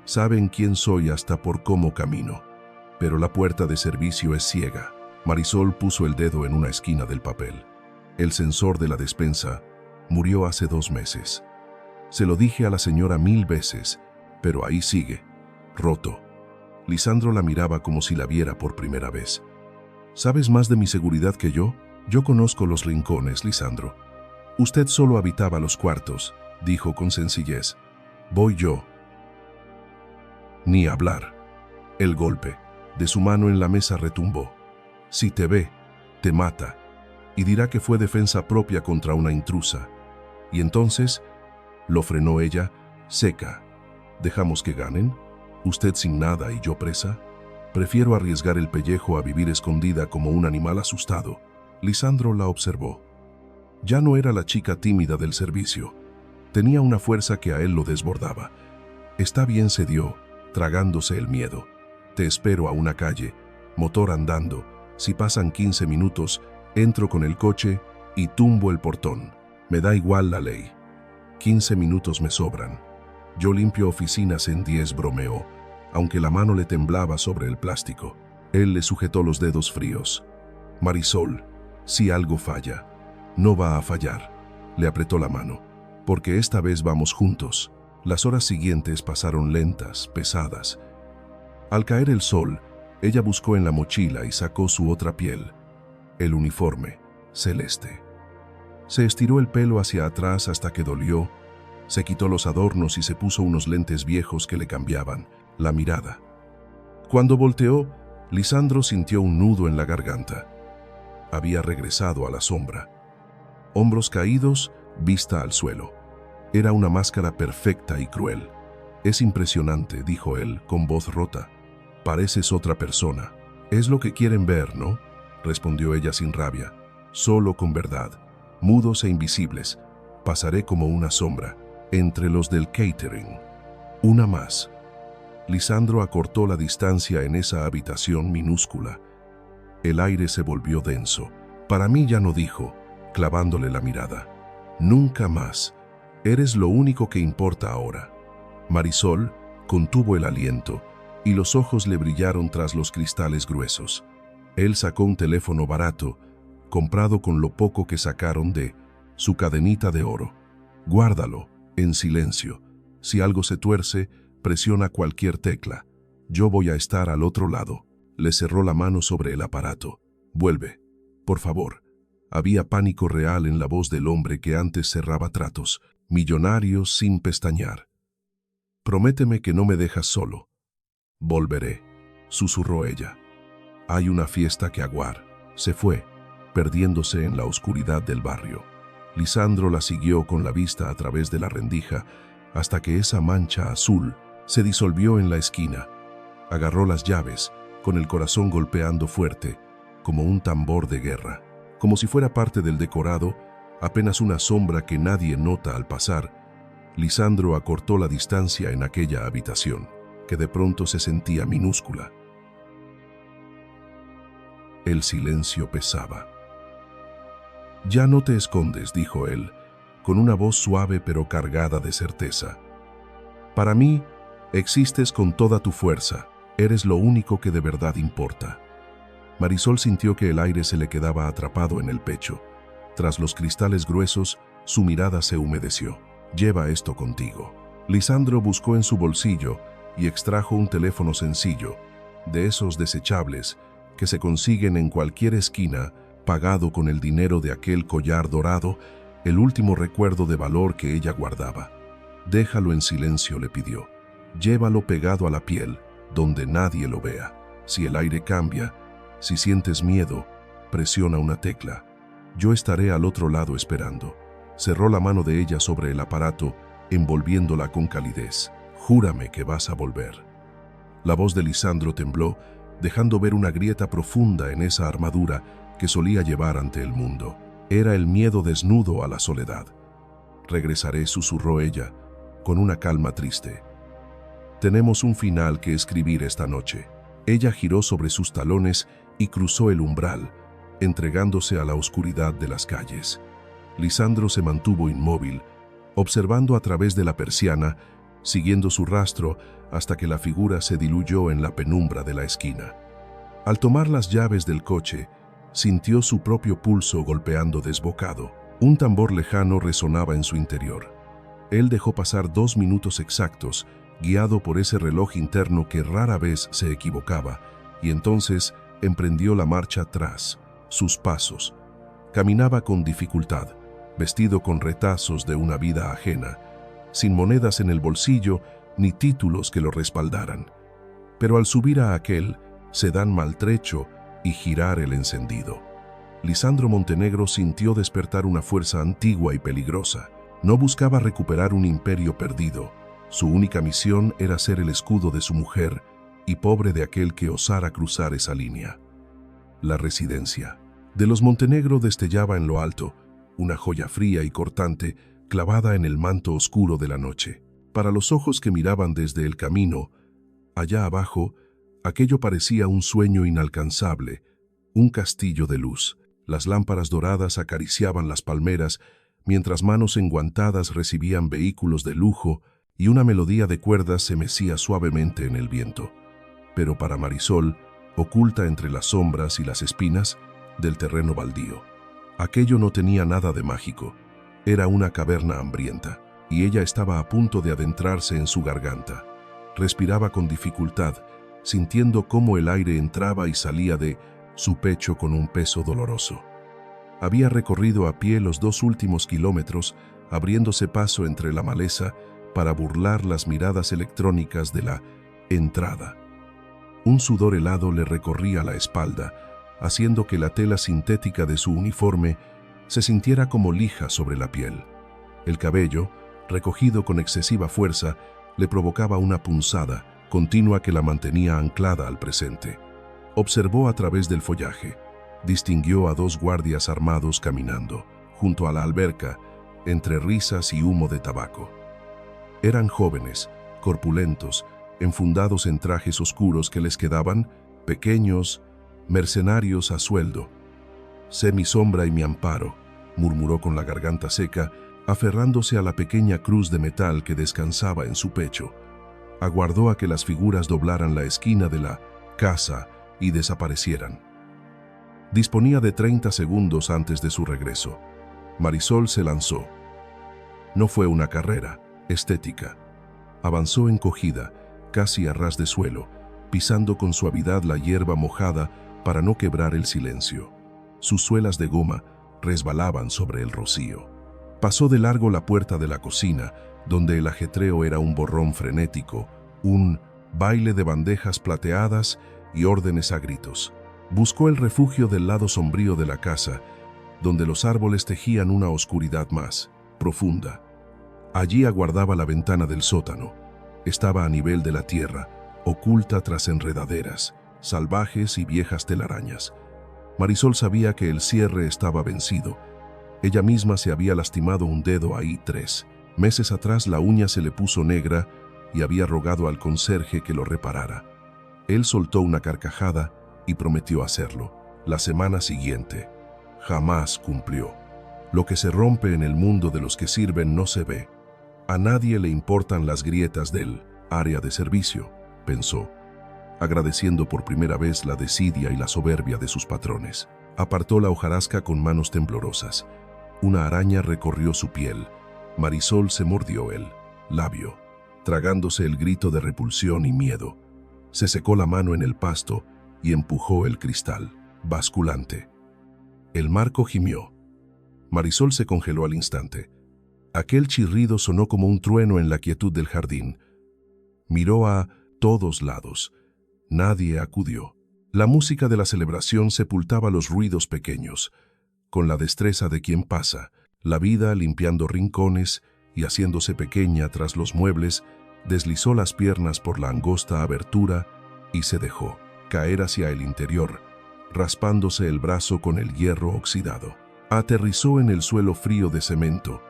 Saben quién soy hasta por cómo camino. Pero la puerta de servicio es ciega. Marisol puso el dedo en una esquina del papel. El sensor de la despensa murió hace 2 meses. Se lo dije a la señora 1000 veces, pero ahí sigue, roto. Lisandro la miraba como si la viera por primera vez. ¿Sabes más de mi seguridad que yo? Yo conozco los rincones, Lisandro. Usted solo habitaba los cuartos, dijo con sencillez. Voy yo. Ni hablar. El golpe de su mano en la mesa retumbó. Si te ve, te mata, y dirá que fue defensa propia contra una intrusa. Y entonces, lo frenó ella, seca. ¿Dejamos que ganen? ¿Usted sin nada y yo presa? Prefiero arriesgar el pellejo a vivir escondida como un animal asustado. Lisandro la observó. Ya no era la chica tímida del servicio. Tenía una fuerza que a él lo desbordaba. Está bien, cedió, tragándose el miedo. Te espero a una calle, motor andando. Si pasan 15 minutos, entro con el coche y tumbo el portón. Me da igual la ley. 15 minutos me sobran. Yo limpio oficinas en 10, bromeó, aunque la mano le temblaba sobre el plástico. Él le sujetó los dedos fríos. Marisol, si algo falla, no va a fallar. Le apretó la mano, porque esta vez vamos juntos. Las horas siguientes pasaron lentas, pesadas. Al caer el sol, ella buscó en la mochila y sacó su otra piel, el uniforme, celeste. Se estiró el pelo hacia atrás hasta que dolió, se quitó los adornos y se puso unos lentes viejos que le cambiaban la mirada. Cuando volteó, Lisandro sintió un nudo en la garganta. Había regresado a la sombra. Hombros caídos, vista al suelo. Era una máscara perfecta y cruel. Es impresionante, dijo él, con voz rota. Pareces otra persona. Es lo que quieren ver, ¿no? Respondió ella sin rabia. Solo con verdad. Mudos e invisibles. Pasaré como una sombra, entre los del catering. Una más. Lisandro acortó la distancia en esa habitación minúscula. El aire se volvió denso. Para mí ya no, dijo, clavándole la mirada. Nunca más. Eres lo único que importa ahora. Marisol contuvo el aliento y los ojos le brillaron tras los cristales gruesos. Él sacó un teléfono barato, comprado con lo poco que sacaron de su cadenita de oro. Guárdalo, en silencio. Si algo se tuerce, presiona cualquier tecla. Yo voy a estar al otro lado. Le cerró la mano sobre el aparato. Vuelve, por favor. Había pánico real en la voz del hombre que antes cerraba tratos, millonario sin pestañear. Prométeme que no me dejas solo. Volveré, susurró ella. Hay una fiesta que aguar. Se fue. perdiéndose en la oscuridad del barrio. Lisandro la siguió con la vista a través de la rendija hasta que esa mancha azul se disolvió en la esquina. Agarró las llaves, con el corazón golpeando fuerte, como un tambor de guerra. Como si fuera parte del decorado, apenas una sombra que nadie nota al pasar, Lisandro acortó la distancia en aquella habitación, que de pronto se sentía minúscula. El silencio pesaba. «Ya no te escondes», dijo él, con una voz suave pero cargada de certeza. «Para mí, existes con toda tu fuerza. Eres lo único que de verdad importa». Marisol sintió que el aire se le quedaba atrapado en el pecho. Tras los cristales gruesos, su mirada se humedeció. «Lleva esto contigo». Lisandro buscó en su bolsillo y extrajo un teléfono sencillo, de esos desechables que se consiguen en cualquier esquina, pagado con el dinero de aquel collar dorado, el último recuerdo de valor que ella guardaba. «Déjalo en silencio», le pidió. «Llévalo pegado a la piel, donde nadie lo vea. Si el aire cambia, si sientes miedo, presiona una tecla. Yo estaré al otro lado esperando». Cerró la mano de ella sobre el aparato, envolviéndola con calidez. «Júrame que vas a volver». La voz de Lisandro tembló, dejando ver una grieta profunda en esa armadura que solía llevar ante el mundo. Era el miedo desnudo a la soledad. «Regresaré», susurró ella, con una calma triste. «Tenemos un final que escribir esta noche». Ella giró sobre sus talones y cruzó el umbral, entregándose a la oscuridad de las calles. Lisandro se mantuvo inmóvil, observando a través de la persiana, siguiendo su rastro hasta que la figura se diluyó en la penumbra de la esquina. Al tomar las llaves del coche, sintió su propio pulso golpeando desbocado. Un tambor lejano resonaba en su interior. Él dejó pasar 2 minutos exactos, guiado por ese reloj interno que rara vez se equivocaba, y entonces emprendió la marcha atrás, sus pasos. Caminaba con dificultad, vestido con retazos de una vida ajena, sin monedas en el bolsillo ni títulos que lo respaldaran. Pero al subir a aquel sedán maltrecho y girar el encendido, Lisandro Montenegro sintió despertar una fuerza antigua y peligrosa. No buscaba recuperar un imperio perdido. Su única misión era ser el escudo de su mujer y pobre de aquel que osara cruzar esa línea. La residencia de los Montenegro destellaba en lo alto, una joya fría y cortante clavada en el manto oscuro de la noche. Para los ojos que miraban desde el camino, allá abajo, aquello parecía un sueño inalcanzable, un castillo de luz. Las lámparas doradas acariciaban las palmeras, mientras manos enguantadas recibían vehículos de lujo y una melodía de cuerdas se mecía suavemente en el viento. Pero para Marisol, oculta entre las sombras y las espinas del terreno baldío, aquello no tenía nada de mágico. Era una caverna hambrienta, y ella estaba a punto de adentrarse en su garganta. Respiraba con dificultad, sintiendo cómo el aire entraba y salía de su pecho con un peso doloroso. Había recorrido a pie los 2 últimos kilómetros, abriéndose paso entre la maleza para burlar las miradas electrónicas de la entrada. Un sudor helado le recorría la espalda, haciendo que la tela sintética de su uniforme se sintiera como lija sobre la piel. El cabello, recogido con excesiva fuerza, le provocaba una punzada continua que la mantenía anclada al presente. Observó a través del follaje. Distinguió a 2 guardias armados caminando, junto a la alberca, entre risas y humo de tabaco. Eran jóvenes, corpulentos, enfundados en trajes oscuros que les quedaban, pequeños, mercenarios a sueldo. «Sé mi sombra y mi amparo», murmuró con la garganta seca, aferrándose a la pequeña cruz de metal que descansaba en su pecho. Aguardó a que las figuras doblaran la esquina de la casa y desaparecieran. Disponía de 30 segundos antes de su regreso. Marisol se lanzó. No fue una carrera, estética. Avanzó encogida, casi a ras de suelo, pisando con suavidad la hierba mojada para no quebrar el silencio. Sus suelas de goma resbalaban sobre el rocío. Pasó de largo la puerta de la cocina, donde el ajetreo era un borrón frenético, un baile de bandejas plateadas y órdenes a gritos. Buscó el refugio del lado sombrío de la casa, donde los árboles tejían una oscuridad más profunda. Allí aguardaba la ventana del sótano. Estaba a nivel de la tierra, oculta tras enredaderas, salvajes y viejas telarañas. Marisol sabía que el cierre estaba vencido. Ella misma se había lastimado un dedo ahí 3 meses atrás. La uña se le puso negra y había rogado al conserje que lo reparara. Él soltó una carcajada y prometió hacerlo. La semana siguiente, jamás cumplió. Lo que se rompe en el mundo de los que sirven no se ve. A nadie le importan las grietas del área de servicio, pensó, agradeciendo por primera vez la desidia y la soberbia de sus patrones. Apartó la hojarasca con manos temblorosas. Una araña recorrió su piel. Marisol se mordió el labio, tragándose el grito de repulsión y miedo. Se secó la mano en el pasto y empujó el cristal, basculante. El marco gimió. Marisol se congeló al instante. Aquel chirrido sonó como un trueno en la quietud del jardín. Miró a todos lados. Nadie acudió. La música de la celebración sepultaba los ruidos pequeños. Con la destreza de quien pasa, la vida limpiando rincones y haciéndose pequeña tras los muebles, deslizó las piernas por la angosta abertura y se dejó caer hacia el interior, raspándose el brazo con el hierro oxidado. Aterrizó en el suelo frío de cemento,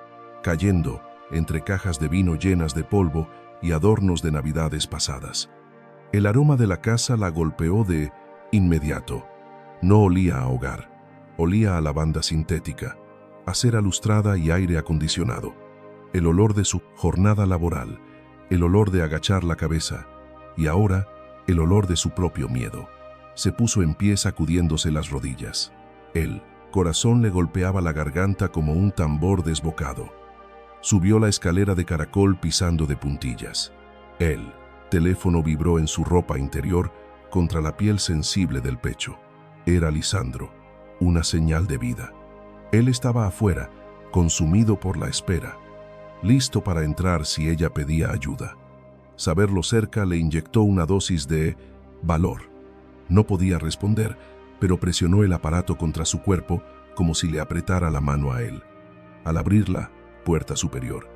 cayendo entre cajas de vino llenas de polvo y adornos de navidades pasadas. El aroma de la casa la golpeó de inmediato. No olía a hogar, olía a lavanda sintética, a cera lustrada y aire acondicionado. El olor de su jornada laboral, el olor de agachar la cabeza, y ahora el olor de su propio miedo. Se puso en pie sacudiéndose las rodillas. El corazón le golpeaba la garganta como un tambor desbocado. Subió la escalera de caracol pisando de puntillas. El teléfono vibró en su ropa interior contra la piel sensible del pecho. Era Lisandro, una señal de vida. Él estaba afuera, consumido por la espera, listo para entrar si ella pedía ayuda. Saberlo cerca le inyectó una dosis de valor. No podía responder, pero presionó el aparato contra su cuerpo como si le apretara la mano a él. Al abrir la puerta superior,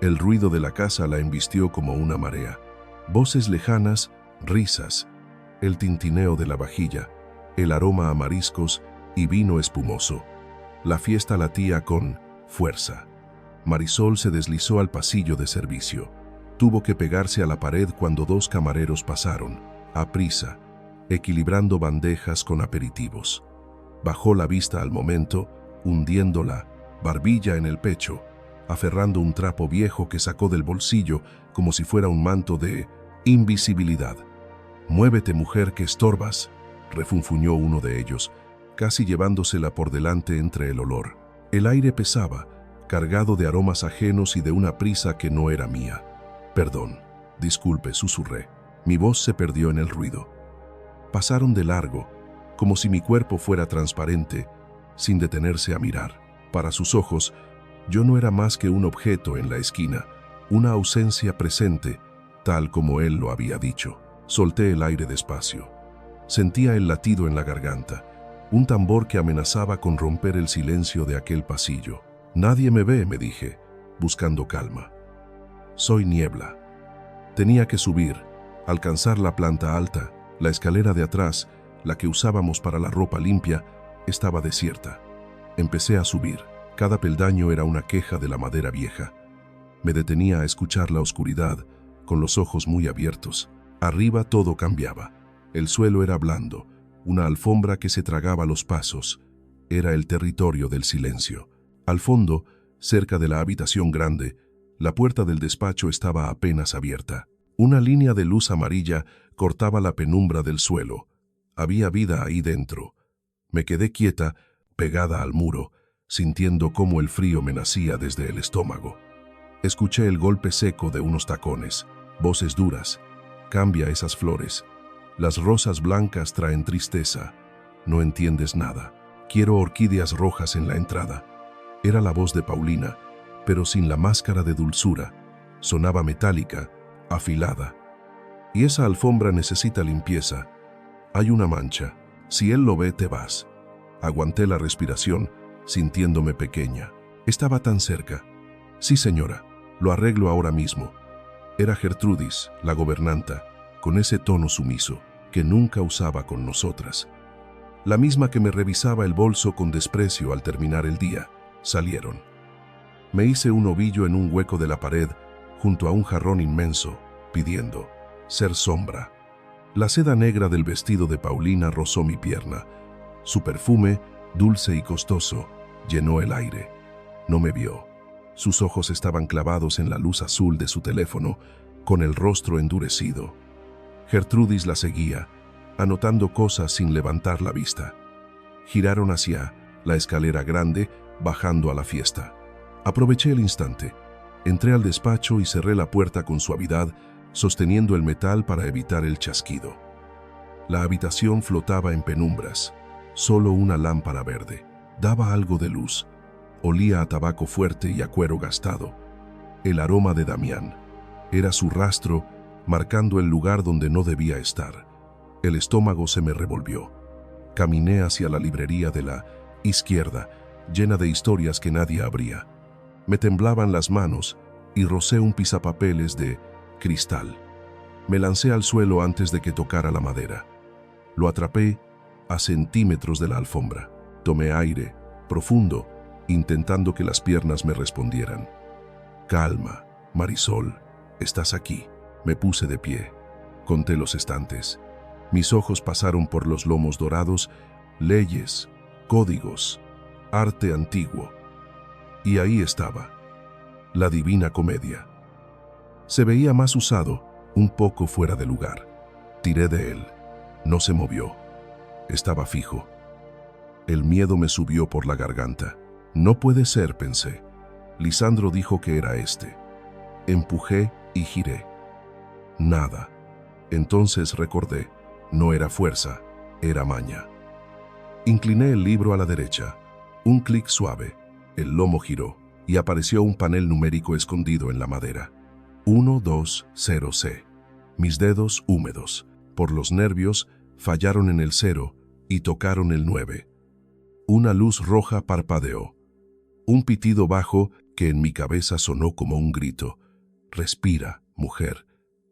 el ruido de la casa la embistió como una marea. Voces lejanas, risas, el tintineo de la vajilla, el aroma a mariscos y vino espumoso. La fiesta latía con fuerza. Marisol se deslizó al pasillo de servicio. Tuvo que pegarse a la pared cuando 2 camareros pasaron, a prisa, equilibrando bandejas con aperitivos. Bajó la vista al momento, hundiendo la barbilla en el pecho, aferrando un trapo viejo que sacó del bolsillo como si fuera un manto de invisibilidad. «Muévete, mujer, que estorbas», refunfuñó uno de ellos, casi llevándosela por delante entre el olor. El aire pesaba, cargado de aromas ajenos y de una prisa que no era mía. «Perdón, disculpe», susurré. Mi voz se perdió en el ruido. Pasaron de largo, como si mi cuerpo fuera transparente, sin detenerse a mirar. Para sus ojos, yo no era más que un objeto en la esquina, una ausencia presente, tal como él lo había dicho. Solté el aire despacio. Sentía el latido en la garganta, un tambor que amenazaba con romper el silencio de aquel pasillo. «Nadie me ve», me dije, buscando calma. «Soy niebla». Tenía que subir, alcanzar la planta alta. La escalera de atrás, la que usábamos para la ropa limpia, estaba desierta. Empecé a subir. Cada peldaño era una queja de la madera vieja. Me detenía a escuchar la oscuridad, con los ojos muy abiertos. Arriba todo cambiaba. El suelo era blando, una alfombra que se tragaba los pasos. Era el territorio del silencio. Al fondo, cerca de la habitación grande, la puerta del despacho estaba apenas abierta. Una línea de luz amarilla cortaba la penumbra del suelo. Había vida ahí dentro. Me quedé quieta, pegada al muro, sintiendo cómo el frío me nacía desde el estómago. Escuché el golpe seco de unos tacones, voces duras. «Cambia esas flores. Las rosas blancas traen tristeza. No entiendes nada. Quiero orquídeas rojas en la entrada». Era la voz de Paulina, pero sin la máscara de dulzura. Sonaba metálica, afilada. «Y esa alfombra necesita limpieza. Hay una mancha. Si él lo ve, te vas. Aguanté la respiración, sintiéndome pequeña. Estaba tan cerca. Sí, señora, lo arreglo ahora mismo. Era Gertrudis, la gobernanta, con ese tono sumiso que nunca usaba con nosotras. La misma que me revisaba el bolso con desprecio al terminar el día. Salieron. Me hice un ovillo en un hueco de la pared, junto a un jarrón inmenso, pidiendo ser sombra. La seda negra del vestido de Paulina rozó mi pierna. Su perfume, dulce y costoso, llenó el aire. No me vio. Sus ojos estaban clavados en la luz azul de su teléfono, con el rostro endurecido. Gertrudis la seguía, anotando cosas sin levantar la vista. Giraron hacia la escalera grande, bajando a la fiesta. Aproveché el instante. Entré al despacho y cerré la puerta con suavidad, sosteniendo el metal para evitar el chasquido. La habitación flotaba en penumbras. Solo una lámpara verde daba algo de luz. Olía a tabaco fuerte y a cuero gastado. El aroma de Damián. Era su rastro, marcando el lugar donde no debía estar. El estómago se me revolvió. Caminé hacia la librería de la izquierda, llena de historias que nadie abría. Me temblaban las manos y rocé un pisapapeles de cristal. Me lancé al suelo antes de que tocara la madera. Lo atrapé a centímetros de la alfombra. Tomé aire, profundo, intentando que las piernas me respondieran. Calma, Marisol, estás aquí. Me puse de pie. Conté los estantes. Mis ojos pasaron por los lomos dorados, leyes, códigos, arte antiguo. Y ahí estaba, la Divina Comedia. Se veía más usado, un poco fuera de lugar. Tiré de él. No se movió. Estaba fijo. El miedo me subió por la garganta. No puede ser, pensé. Lisandro dijo que era este. Empujé y giré. Nada. Entonces recordé. No era fuerza, era maña. Incliné el libro a la derecha. Un clic suave. El lomo giró y apareció un panel numérico escondido en la madera. 120C. Mis dedos húmedos, por los nervios, fallaron en el 0 y tocaron el 9. Una luz roja parpadeó. Un pitido bajo que en mi cabeza sonó como un grito. Respira, mujer.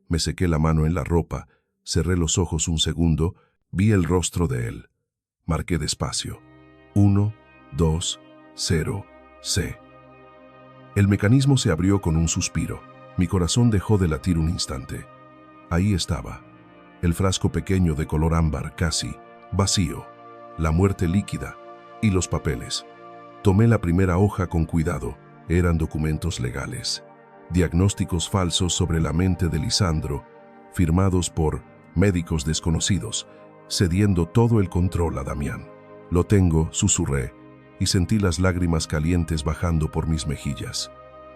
Me sequé la mano en la ropa, cerré los ojos un segundo, vi el rostro de él. Marqué despacio. 120C. El mecanismo se abrió con un suspiro. Mi corazón dejó de latir un instante. Ahí estaba, el frasco pequeño de color ámbar, casi vacío, la muerte líquida y los papeles. Tomé la primera hoja con cuidado. Eran documentos legales. Diagnósticos falsos sobre la mente de Lisandro, firmados por médicos desconocidos, cediendo todo el control a Damián. Lo tengo, susurré, y sentí las lágrimas calientes bajando por mis mejillas.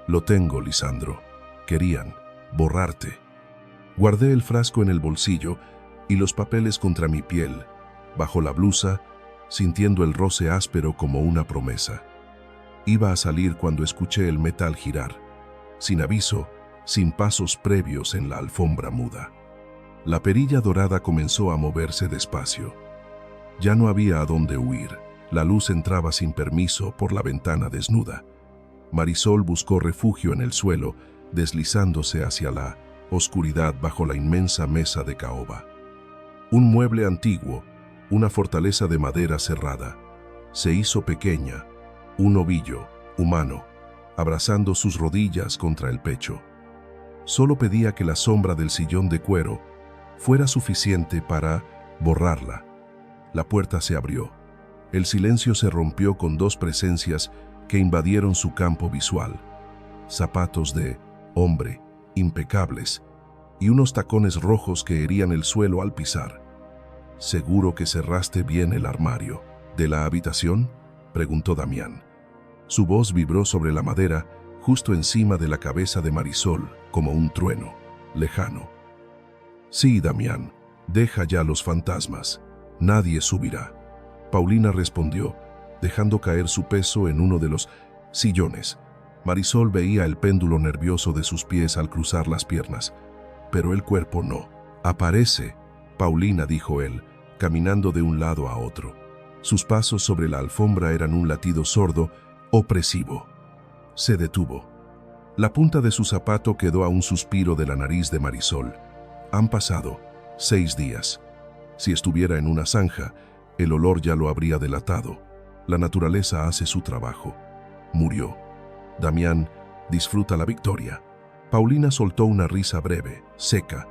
Lo tengo, Lisandro. Querían borrarte. Guardé el frasco en el bolsillo y los papeles contra mi piel, bajo la blusa, sintiendo el roce áspero como una promesa. Iba a salir cuando escuché el metal girar, sin aviso, sin pasos previos en la alfombra muda. La perilla dorada comenzó a moverse despacio. Ya no había a dónde huir. La luz entraba sin permiso por la ventana desnuda. Marisol buscó refugio en el suelo, deslizándose hacia la oscuridad bajo la inmensa mesa de caoba. Un mueble antiguo, una fortaleza de madera cerrada, se hizo pequeña, un ovillo humano, abrazando sus rodillas contra el pecho. Solo pedía que la sombra del sillón de cuero fuera suficiente para borrarla. La puerta se abrió. El silencio se rompió con dos presencias que invadieron su campo visual. Zapatos de hombre, impecables, y unos tacones rojos que herían el suelo al pisar. «¿Seguro que cerraste bien el armario de la habitación?», preguntó Damián. Su voz vibró sobre la madera, justo encima de la cabeza de Marisol, como un trueno, lejano. «Sí, Damián, deja ya los fantasmas. Nadie subirá». Paulina respondió, dejando caer su peso en uno de los sillones. Marisol veía el péndulo nervioso de sus pies al cruzar las piernas, pero el cuerpo no. «Aparece», Paulina, dijo él, caminando de un lado a otro. Sus pasos sobre la alfombra eran un latido sordo, opresivo. Se detuvo. La punta de su zapato quedó a un suspiro de la nariz de Marisol. Han pasado 6 días. Si estuviera en una zanja, el olor ya lo habría delatado. La naturaleza hace su trabajo. Murió. Damián disfruta la victoria. Paulina soltó una risa breve, seca.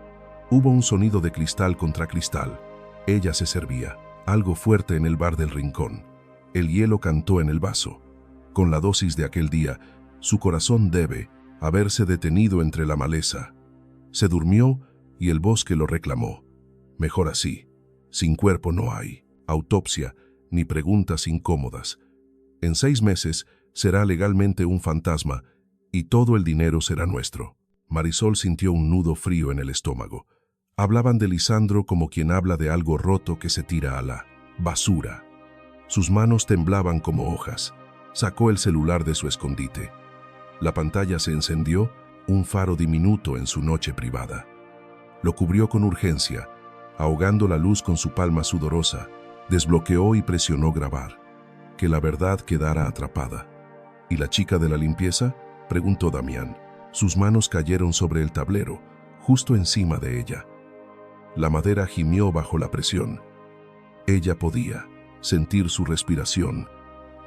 Hubo un sonido de cristal contra cristal. Ella se servía. Algo fuerte en el bar del rincón. El hielo cantó en el vaso. Con la dosis de aquel día, su corazón debe haberse detenido entre la maleza. Se durmió y el bosque lo reclamó. Mejor así. Sin cuerpo no hay autopsia ni preguntas incómodas. En 6 meses será legalmente un fantasma y todo el dinero será nuestro. Marisol sintió un nudo frío en el estómago. Hablaban de Lisandro como quien habla de algo roto que se tira a la basura. Sus manos temblaban como hojas. Sacó el celular de su escondite. La pantalla se encendió, un faro diminuto en su noche privada. Lo cubrió con urgencia, ahogando la luz con su palma sudorosa. Desbloqueó y presionó grabar. Que la verdad quedara atrapada. ¿Y la chica de la limpieza?, preguntó Damián. Sus manos cayeron sobre el tablero, justo encima de ella. La madera gimió bajo la presión. Ella podía sentir su respiración,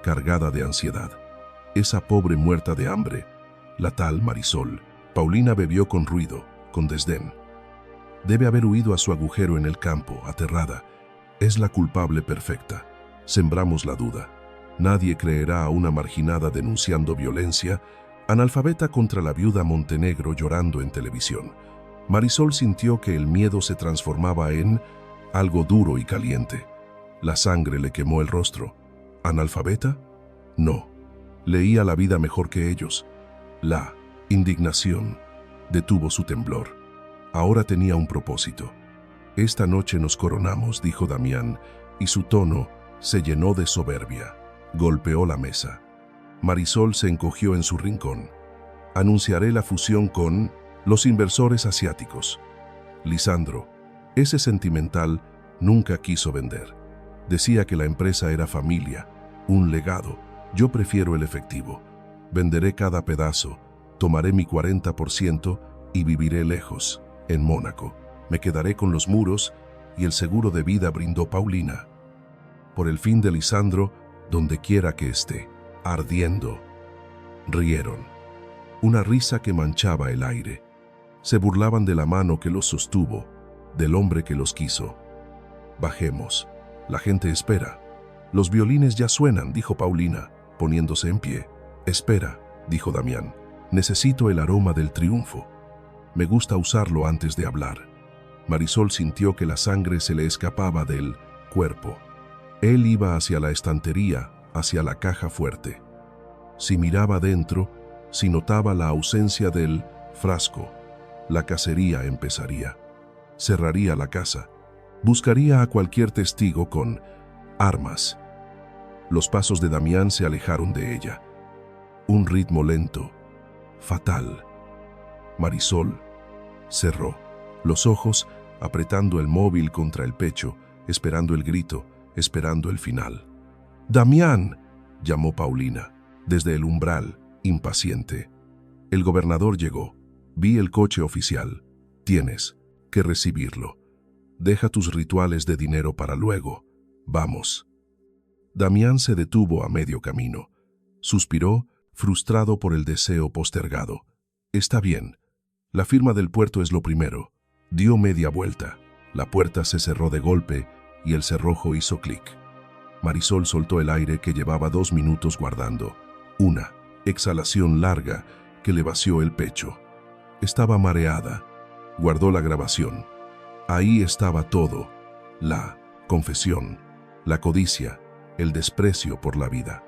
cargada de ansiedad. Esa pobre muerta de hambre, la tal Marisol. Paulina bebió con ruido, con desdén. Debe haber huido a su agujero en el campo, aterrada. Es la culpable perfecta. Sembramos la duda. Nadie creerá a una marginada denunciando violencia, analfabeta contra la viuda Montenegro llorando en televisión. Marisol sintió que el miedo se transformaba en algo duro y caliente. La sangre le quemó el rostro. ¿Analfabeta? No. Leía la vida mejor que ellos. La indignación detuvo su temblor. Ahora tenía un propósito. Esta noche nos coronamos, dijo Damián, y su tono se llenó de soberbia. Golpeó la mesa. Marisol se encogió en su rincón. Anunciaré la fusión con los inversores asiáticos. Lisandro, ese sentimental, nunca quiso vender. Decía que la empresa era familia, un legado. Yo prefiero el efectivo. Venderé cada pedazo, tomaré mi 40% y viviré lejos, en Mónaco. Me quedaré con los muros y el seguro de vida, brindó Paulina. Por el fin de Lisandro, donde quiera que esté, ardiendo. Rieron. Una risa que manchaba el aire. Se burlaban de la mano que los sostuvo, del hombre que los quiso. Bajemos. La gente espera. Los violines ya suenan, dijo Paulina, poniéndose en pie. Espera, dijo Damián. Necesito el aroma del triunfo. Me gusta usarlo antes de hablar. Marisol sintió que la sangre se le escapaba del cuerpo. Él iba hacia la estantería, hacia la caja fuerte. Si miraba dentro, si notaba la ausencia del frasco, la cacería empezaría. Cerraría la casa. Buscaría a cualquier testigo con armas. Los pasos de Damián se alejaron de ella. Un ritmo lento, fatal. Marisol cerró los ojos, apretando el móvil contra el pecho, esperando el grito, esperando el final. «¡Damián!», llamó Paulina, desde el umbral, impaciente. El gobernador llegó. Vi el coche oficial. Tienes que recibirlo. Deja tus rituales de dinero para luego. Vamos. Damián se detuvo a medio camino. Suspiró, frustrado por el deseo postergado. Está bien. La firma del puerto es lo primero. Dio media vuelta. La puerta se cerró de golpe y el cerrojo hizo clic. Marisol soltó el aire que llevaba 2 minutos guardando. Una exhalación larga que le vació el pecho. Estaba mareada. Guardó la grabación. Ahí estaba todo. La confesión, la codicia, el desprecio por la vida.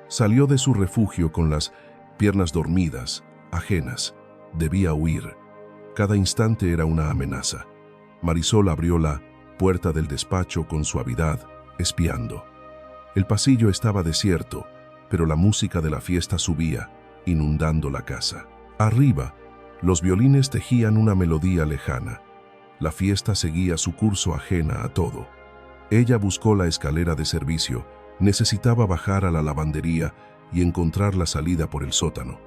Salió de su refugio con las piernas dormidas, ajenas. Debía huir. Cada instante era una amenaza. Marisol abrió la puerta del despacho con suavidad, espiando. El pasillo estaba desierto, pero la música de la fiesta subía, inundando la casa. Arriba, los violines tejían una melodía lejana. La fiesta seguía su curso ajena a todo. Ella buscó la escalera de servicio. Necesitaba bajar a la lavandería y encontrar la salida por el sótano.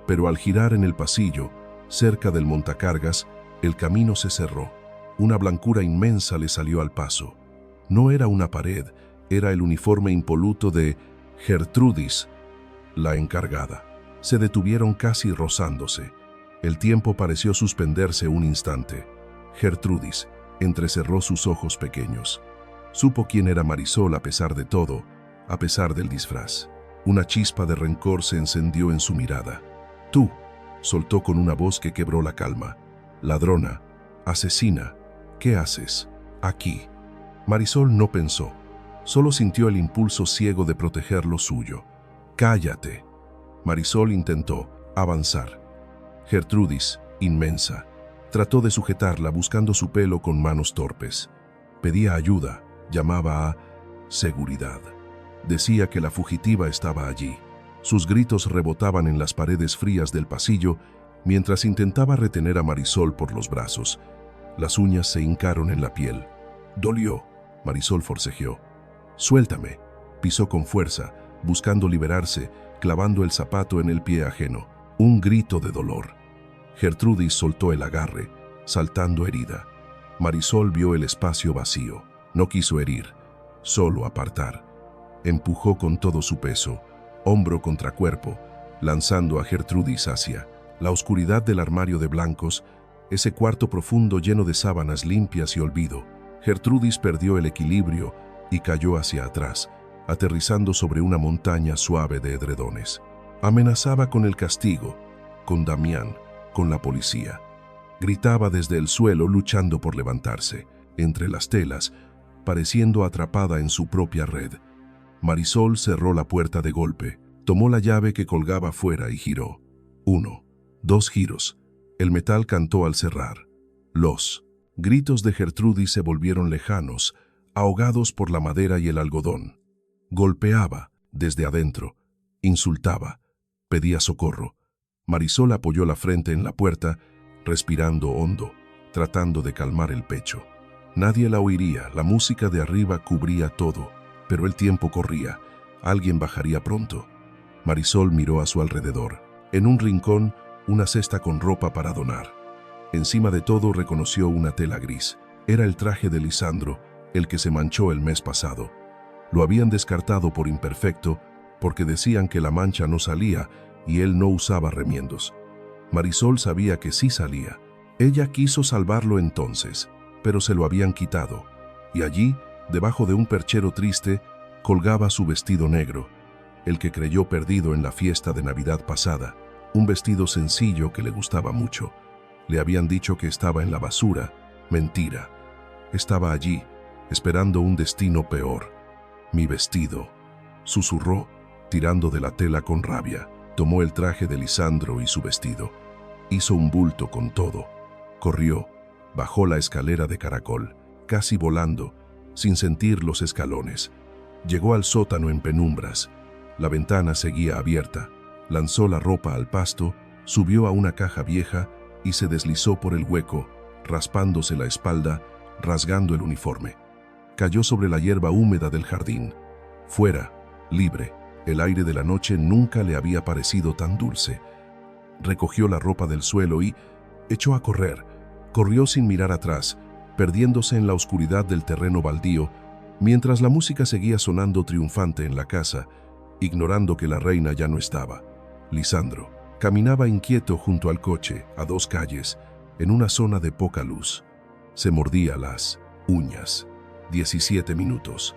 Pero al girar en el pasillo, cerca del montacargas, el camino se cerró. Una blancura inmensa le salió al paso. No era una pared, era el uniforme impoluto de Gertrudis, la encargada. Se detuvieron casi rozándose. El tiempo pareció suspenderse un instante. Gertrudis entrecerró sus ojos pequeños. Supo quién era Marisol a pesar de todo, a pesar del disfraz. Una chispa de rencor se encendió en su mirada. «Tú», soltó con una voz que quebró la calma. «Ladrona, asesina, ¿qué haces aquí?» Marisol no pensó, solo sintió el impulso ciego de proteger lo suyo. «Cállate». Marisol intentó avanzar. Gertrudis, inmensa, trató de sujetarla buscando su pelo con manos torpes. Pedía ayuda, llamaba a seguridad. Decía que la fugitiva estaba allí. Sus gritos rebotaban en las paredes frías del pasillo mientras intentaba retener a Marisol por los brazos. Las uñas se hincaron en la piel. «Dolió», Marisol forcejeó. «Suéltame», pisó con fuerza, buscando liberarse, clavando el zapato en el pie ajeno. Un grito de dolor. Gertrudis soltó el agarre, saltando herida. Marisol vio el espacio vacío. No quiso herir, solo apartar. Empujó con todo su peso, hombro contra cuerpo, lanzando a Gertrudis hacia la oscuridad del armario de blancos, ese cuarto profundo lleno de sábanas limpias y olvido. Gertrudis perdió el equilibrio y cayó hacia atrás, aterrizando sobre una montaña suave de edredones. Amenazaba con el castigo, con Damián, con la policía. Gritaba desde el suelo luchando por levantarse, entre las telas, pareciendo atrapada en su propia red. Marisol cerró la puerta de golpe, tomó la llave que colgaba fuera y giró. 1, 2 giros. El metal cantó al cerrar. Los gritos de Gertrudis se volvieron lejanos, ahogados por la madera y el algodón. Golpeaba desde adentro, insultaba, pedía socorro. Marisol apoyó la frente en la puerta, respirando hondo, tratando de calmar el pecho. Nadie la oiría, la música de arriba cubría todo, pero el tiempo corría. Alguien bajaría pronto. Marisol miró a su alrededor. En un rincón, una cesta con ropa para donar. Encima de todo reconoció una tela gris. Era el traje de Lisandro, el que se manchó el mes pasado. Lo habían descartado por imperfecto, porque decían que la mancha no salía y él no usaba remiendos. Marisol sabía que sí salía. Ella quiso salvarlo entonces, pero se lo habían quitado. Y allí, debajo de un perchero triste, colgaba su vestido negro, el que creyó perdido en la fiesta de Navidad pasada. Un vestido sencillo que le gustaba mucho. Le habían dicho que estaba en la basura. Mentira. Estaba allí, esperando un destino peor. «Mi vestido», susurró, tirando de la tela con rabia. Tomó el traje de Lisandro y su vestido. Hizo un bulto con todo. Corrió, bajó la escalera de caracol, casi volando, sin sentir los escalones. Llegó al sótano en penumbras. La ventana seguía abierta. Lanzó la ropa al pasto, subió a una caja vieja y se deslizó por el hueco, raspándose la espalda, rasgando el uniforme. Cayó sobre la hierba húmeda del jardín. Fuera, libre, el aire de la noche nunca le había parecido tan dulce. Recogió la ropa del suelo y echó a correr. Corrió sin mirar atrás, perdiéndose en la oscuridad del terreno baldío, mientras la música seguía sonando triunfante en la casa, ignorando que la reina ya no estaba. Lisandro caminaba inquieto junto al coche, a 2 calles, en una zona de poca luz. Se mordía las uñas. 17 minutos.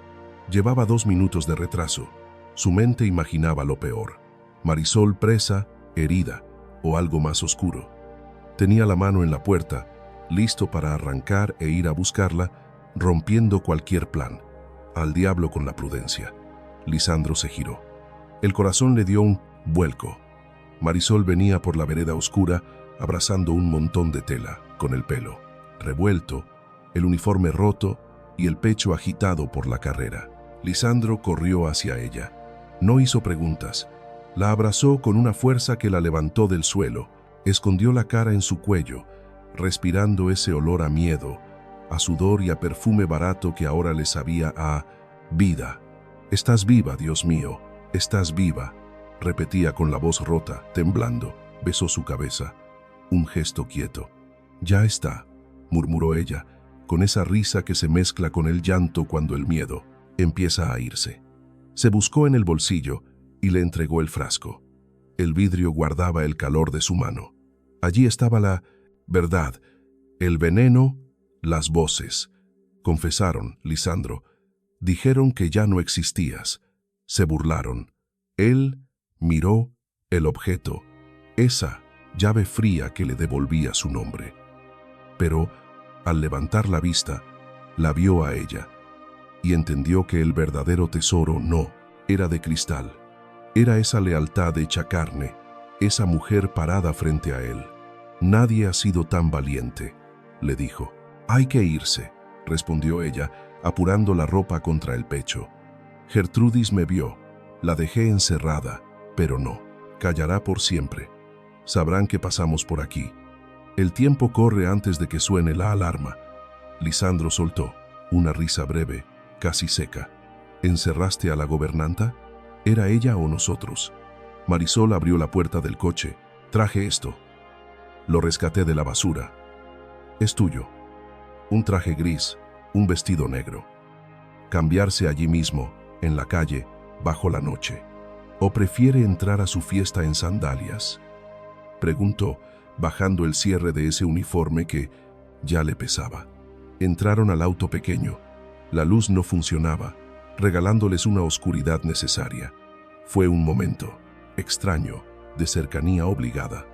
Llevaba 2 minutos de retraso. Su mente imaginaba lo peor. Marisol presa, herida, o algo más oscuro. Tenía la mano en la puerta, listo para arrancar e ir a buscarla, rompiendo cualquier plan. Al diablo con la prudencia. Lisandro se giró. El corazón le dio un vuelco. Marisol venía por la vereda oscura, abrazando un montón de tela, con el pelo revuelto, el uniforme roto y el pecho agitado por la carrera. Lisandro corrió hacia ella. No hizo preguntas. La abrazó con una fuerza que la levantó del suelo. Escondió la cara en su cuello, respirando ese olor a miedo, a sudor y a perfume barato que ahora le sabía a vida. «Estás viva, Dios mío, estás viva», repetía con la voz rota, temblando. Besó su cabeza. Un gesto quieto. «Ya está», murmuró ella, con esa risa que se mezcla con el llanto cuando el miedo empieza a irse. Se buscó en el bolsillo y le entregó el frasco. El vidrio guardaba el calor de su mano. Allí estaba la verdad, el veneno, las voces. Confesaron, Lisandro. Dijeron que ya no existías. Se burlaron. Él miró el objeto, esa llave fría que le devolvía su nombre. Pero, al levantar la vista, la vio a ella y entendió que el verdadero tesoro no era de cristal. Era esa lealtad hecha carne, esa mujer parada frente a él. «Nadie ha sido tan valiente», le dijo. «Hay que irse», respondió ella, apurando la ropa contra el pecho. «Gertrudis me vio, la dejé encerrada, pero no, callará por siempre. Sabrán que pasamos por aquí. El tiempo corre antes de que suene la alarma». Lisandro soltó una risa breve, casi seca. «¿Encerraste a la gobernanta? ¿Era ella o nosotros?» Marisol abrió la puerta del coche. «Traje esto. Lo rescaté de la basura. Es tuyo. Un traje gris, un vestido negro. Cambiarse allí mismo, en la calle, bajo la noche. ¿O prefiere entrar a su fiesta en sandalias?», preguntó, bajando el cierre de ese uniforme que ya le pesaba. Entraron al auto pequeño. La luz no funcionaba, regalándoles una oscuridad necesaria. Fue un momento extraño, de cercanía obligada.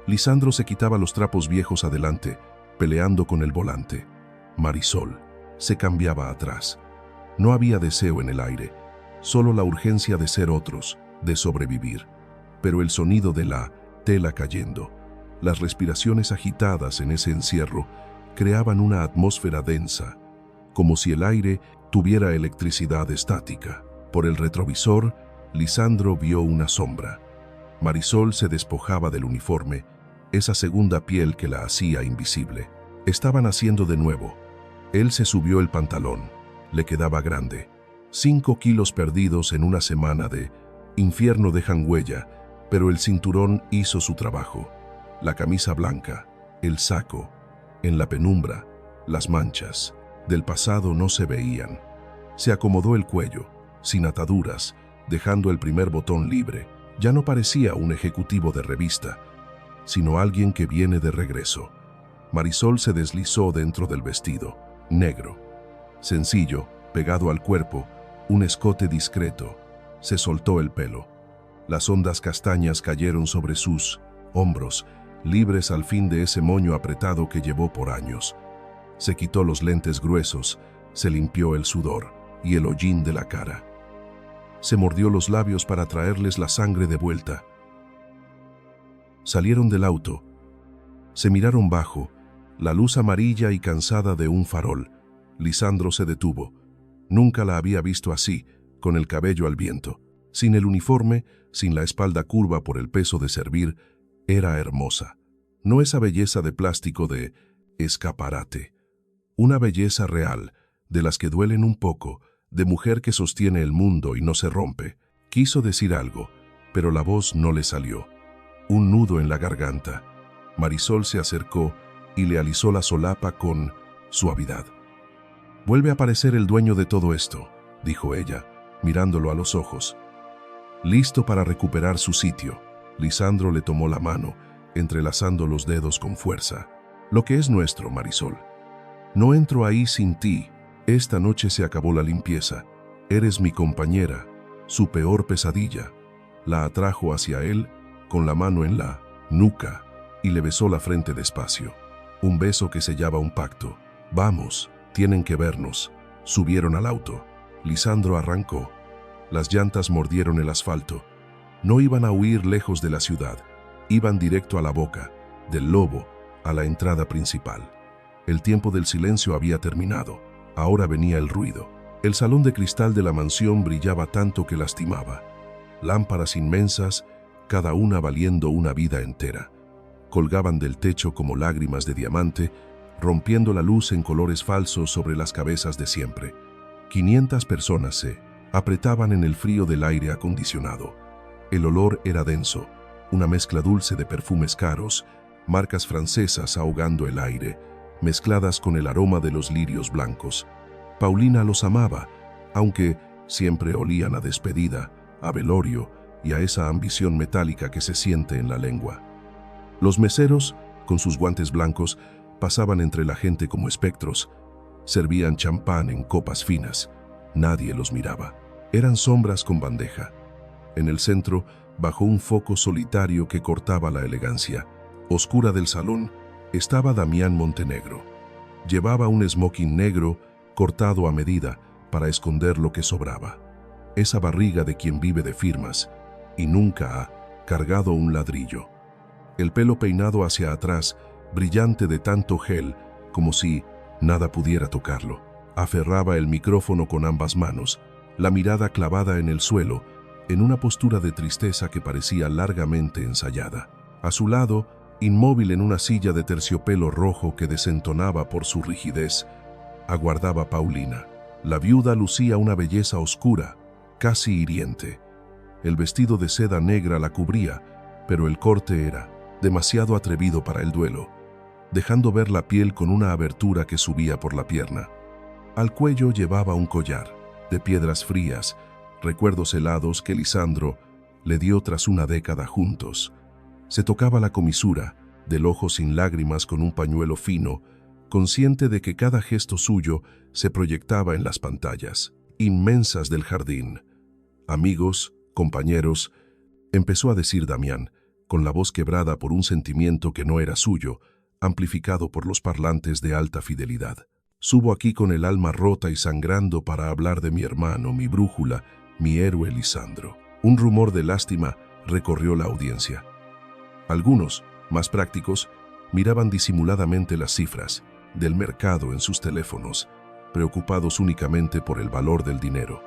Lisandro se quitaba los trapos viejos adelante, peleando con el volante. Marisol se cambiaba atrás. No había deseo en el aire, solo la urgencia de ser otros, de sobrevivir. Pero el sonido de la tela cayendo, las respiraciones agitadas en ese encierro, creaban una atmósfera densa, como si el aire tuviera electricidad estática. Por el retrovisor, Lisandro vio una sombra. Marisol se despojaba del uniforme, esa segunda piel que la hacía invisible. Estaban haciendo de nuevo. Él se subió el pantalón. Le quedaba grande. 5 kilos perdidos en una semana de infierno dejan huella, pero el cinturón hizo su trabajo. La camisa blanca, el saco, en la penumbra, las manchas del pasado no se veían. Se acomodó el cuello, sin ataduras, dejando el primer botón libre. Ya no parecía un ejecutivo de revista, sino alguien que viene de regreso. Marisol se deslizó dentro del vestido, negro, sencillo, pegado al cuerpo, un escote discreto. Se soltó el pelo. Las ondas castañas cayeron sobre sus hombros, libres al fin de ese moño apretado que llevó por años. Se quitó los lentes gruesos, se limpió el sudor y el hollín de la cara. Se mordió los labios para traerles la sangre de vuelta. Salieron del auto. Se miraron bajo, la luz amarilla y cansada de un farol. Lisandro se detuvo. Nunca la había visto así, con el cabello al viento. Sin el uniforme, sin la espalda curva por el peso de servir, era hermosa. No esa belleza de plástico de escaparate. Una belleza real, de las que duelen un poco, de mujer que sostiene el mundo y no se rompe. Quiso decir algo, pero la voz no le salió. Un nudo en la garganta. Marisol se acercó y le alisó la solapa con suavidad. «Vuelve a aparecer el dueño de todo esto», dijo ella, mirándolo a los ojos. Listo para recuperar su sitio, Lisandro le tomó la mano, entrelazando los dedos con fuerza. «Lo que es nuestro, Marisol. No entro ahí sin ti. Esta noche se acabó la limpieza. Eres mi compañera, su peor pesadilla». La atrajo hacia él, con la mano en la nuca, y le besó la frente despacio. Un beso que sellaba un pacto. «Vamos, tienen que vernos». Subieron al auto. Lisandro arrancó. Las llantas mordieron el asfalto. No iban a huir lejos de la ciudad. Iban directo a la boca, del lobo, a la entrada principal. El tiempo del silencio había terminado. Ahora venía el ruido. El salón de cristal de la mansión brillaba tanto que lastimaba. Lámparas inmensas, cada una valiendo una vida entera. Colgaban del techo como lágrimas de diamante, rompiendo la luz en colores falsos sobre las cabezas de siempre. 500 personas se apretaban en el frío del aire acondicionado. El olor era denso, una mezcla dulce de perfumes caros, marcas francesas ahogando el aire, mezcladas con el aroma de los lirios blancos. Paulina los amaba, aunque siempre olían a despedida, a velorio y a esa ambición metálica que se siente en la lengua. Los meseros, con sus guantes blancos, pasaban entre la gente como espectros. Servían champán en copas finas. Nadie los miraba. Eran sombras con bandeja. En el centro, bajo un foco solitario que cortaba la elegancia, oscura del salón, estaba Damián Montenegro. Llevaba un smoking negro cortado a medida para esconder lo que sobraba. Esa barriga de quien vive de firmas y nunca ha cargado un ladrillo. El pelo peinado hacia atrás, brillante de tanto gel, como si nada pudiera tocarlo. Aferraba el micrófono con ambas manos, la mirada clavada en el suelo, en una postura de tristeza que parecía largamente ensayada. A su lado, inmóvil en una silla de terciopelo rojo que desentonaba por su rigidez, aguardaba Paulina. La viuda lucía una belleza oscura, casi hiriente. El vestido de seda negra la cubría, pero el corte era demasiado atrevido para el duelo, dejando ver la piel con una abertura que subía por la pierna. Al cuello llevaba un collar de piedras frías, recuerdos helados que Lisandro le dio tras una década juntos. Se tocaba la comisura del ojo sin lágrimas con un pañuelo fino, consciente de que cada gesto suyo se proyectaba en las pantallas inmensas del jardín. Amigos, compañeros, empezó a decir Damián, con la voz quebrada por un sentimiento que no era suyo, amplificado por los parlantes de alta fidelidad. Subo aquí con el alma rota y sangrando para hablar de mi hermano, mi brújula, mi héroe Lisandro. Un rumor de lástima recorrió la audiencia. Algunos, más prácticos, miraban disimuladamente las cifras del mercado en sus teléfonos, preocupados únicamente por el valor del dinero.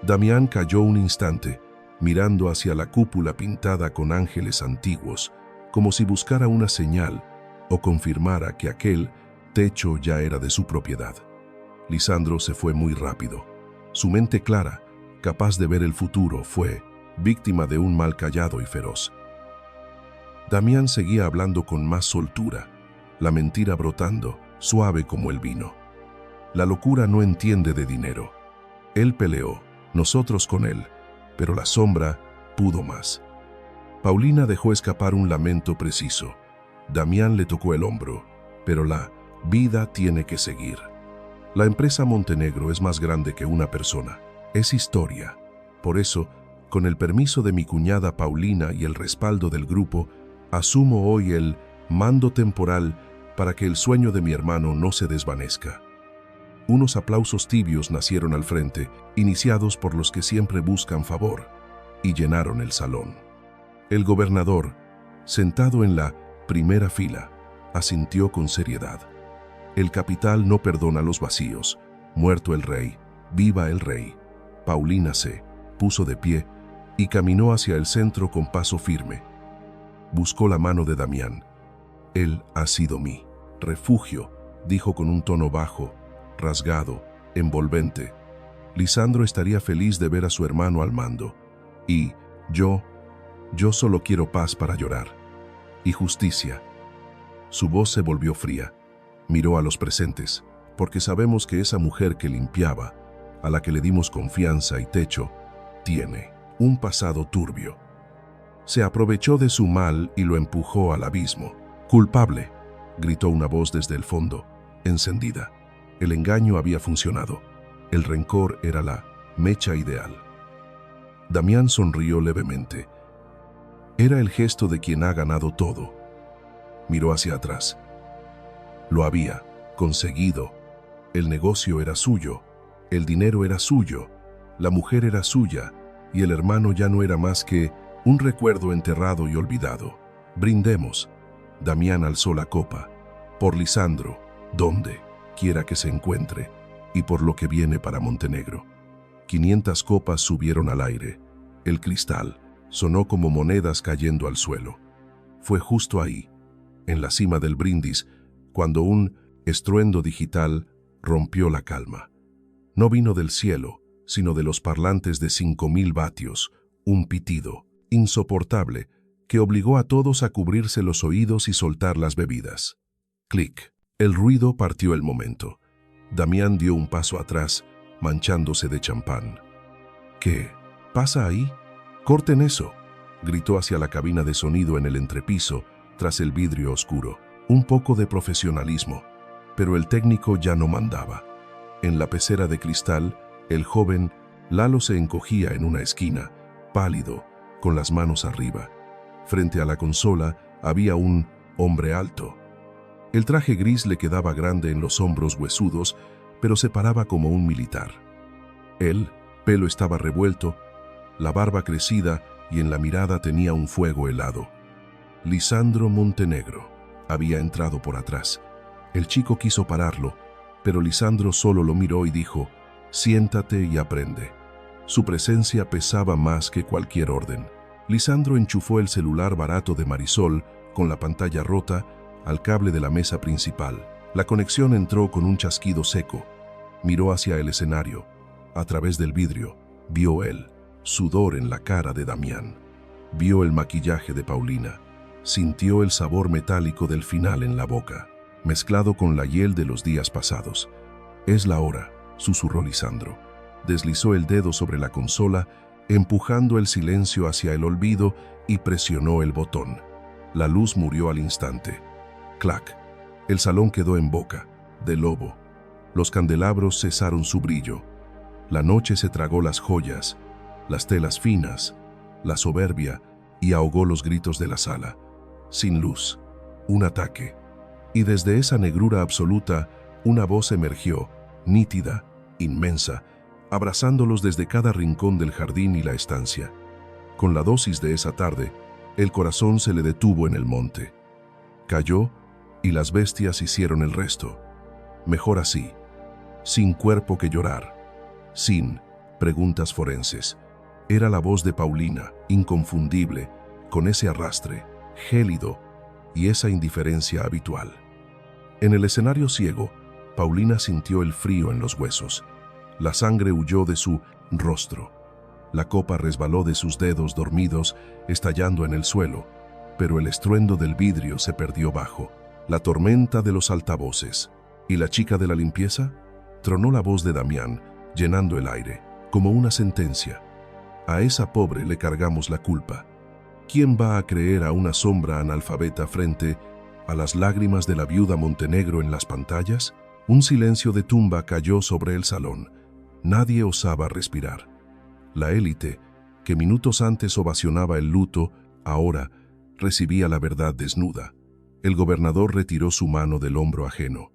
Damián calló un instante, mirando hacia la cúpula pintada con ángeles antiguos, como si buscara una señal o confirmara que aquel techo ya era de su propiedad. Lisandro se fue muy rápido. Su mente clara, capaz de ver el futuro, fue víctima de un mal callado y feroz. Damián seguía hablando con más soltura, la mentira brotando, suave como el vino. La locura no entiende de dinero. Él peleó, nosotros con él, pero la sombra pudo más. Paulina dejó escapar un lamento preciso. Damián le tocó el hombro, pero la vida tiene que seguir. La empresa Montenegro es más grande que una persona, es historia. Por eso, con el permiso de mi cuñada Paulina y el respaldo del grupo, asumo hoy el mando temporal para que el sueño de mi hermano no se desvanezca. Unos aplausos tibios nacieron al frente, iniciados por los que siempre buscan favor, y llenaron el salón. El gobernador, sentado en la primera fila, asintió con seriedad. El capital no perdona los vacíos. Muerto el rey, viva el rey. Paulina se puso de pie y caminó hacia el centro con paso firme. Buscó la mano de Damián. Él ha sido mi refugio, dijo con un tono bajo, rasgado, envolvente. Lisandro estaría feliz de ver a su hermano al mando. Y yo solo quiero paz para llorar. Y justicia. Su voz se volvió fría. Miró a los presentes, porque sabemos que esa mujer que limpiaba, a la que le dimos confianza y techo, tiene un pasado turbio. Se aprovechó de su mal y lo empujó al abismo. «Culpable», gritó una voz desde el fondo, encendida. El engaño había funcionado. El rencor era la mecha ideal. Damián sonrió levemente. Era el gesto de quien ha ganado todo. Miró hacia atrás. Lo había conseguido. El negocio era suyo, el dinero era suyo, la mujer era suya, y el hermano ya no era más que un recuerdo enterrado y olvidado. Brindemos. Damián alzó la copa. Por Lisandro, donde quiera que se encuentre, y por lo que viene para Montenegro. 500 copas subieron al aire. El cristal sonó como monedas cayendo al suelo. Fue justo ahí, en la cima del brindis, cuando un estruendo digital rompió la calma. No vino del cielo, sino de los parlantes de 5000 vatios, un pitido insoportable que obligó a todos a cubrirse los oídos y soltar las bebidas. Clic. El ruido partió el momento. Damián dio un paso atrás, manchándose de champán. ¿Qué pasa ahí? ¡Corten eso!, gritó hacia la cabina de sonido en el entrepiso, tras el vidrio oscuro. Un poco de profesionalismo, pero el técnico ya no mandaba. En la pecera de cristal, el joven Lalo se encogía en una esquina, pálido, con las manos arriba. Frente a la consola había un hombre alto. El traje gris le quedaba grande en los hombros huesudos, pero se paraba como un militar. El pelo estaba revuelto, la barba crecida y en la mirada tenía un fuego helado. Lisandro Montenegro había entrado por atrás. El chico quiso pararlo, pero Lisandro solo lo miró y dijo: «Siéntate y aprende». Su presencia pesaba más que cualquier orden. Lisandro enchufó el celular barato de Marisol, con la pantalla rota, al cable de la mesa principal. La conexión entró con un chasquido seco. Miró hacia el escenario. A través del vidrio, vio el sudor en la cara de Damián. Vio el maquillaje de Paulina. Sintió el sabor metálico del final en la boca, mezclado con la hiel de los días pasados. «Es la hora», susurró Lisandro. Deslizó el dedo sobre la consola, empujando el silencio hacia el olvido, y presionó el botón. La luz murió al instante. Clac. El salón quedó en boca de lobo. Los candelabros cesaron su brillo. La noche se tragó las joyas, las telas finas, la soberbia, y ahogó los gritos de la sala. Sin luz, un ataque. Y desde esa negrura absoluta, una voz emergió, nítida, inmensa, abrazándolos desde cada rincón del jardín y la estancia. Con la dosis de esa tarde, el corazón se le detuvo en el monte. Cayó, y las bestias hicieron el resto. Mejor así, sin cuerpo que llorar, sin preguntas forenses. Era la voz de Paulina, inconfundible, con ese arrastre, gélido, y esa indiferencia habitual. En el escenario ciego, Paulina sintió el frío en los huesos. La sangre huyó de su rostro. La copa resbaló de sus dedos dormidos, estallando en el suelo, pero el estruendo del vidrio se perdió bajo la tormenta de los altavoces. ¿Y la chica de la limpieza? Tronó la voz de Damián, llenando el aire, como una sentencia. A esa pobre le cargamos la culpa. ¿Quién va a creer a una sombra analfabeta frente a las lágrimas de la viuda Montenegro en las pantallas? Un silencio de tumba cayó sobre el salón. Nadie osaba respirar. La élite, que minutos antes ovacionaba el luto, ahora recibía la verdad desnuda. El gobernador retiró su mano del hombro ajeno.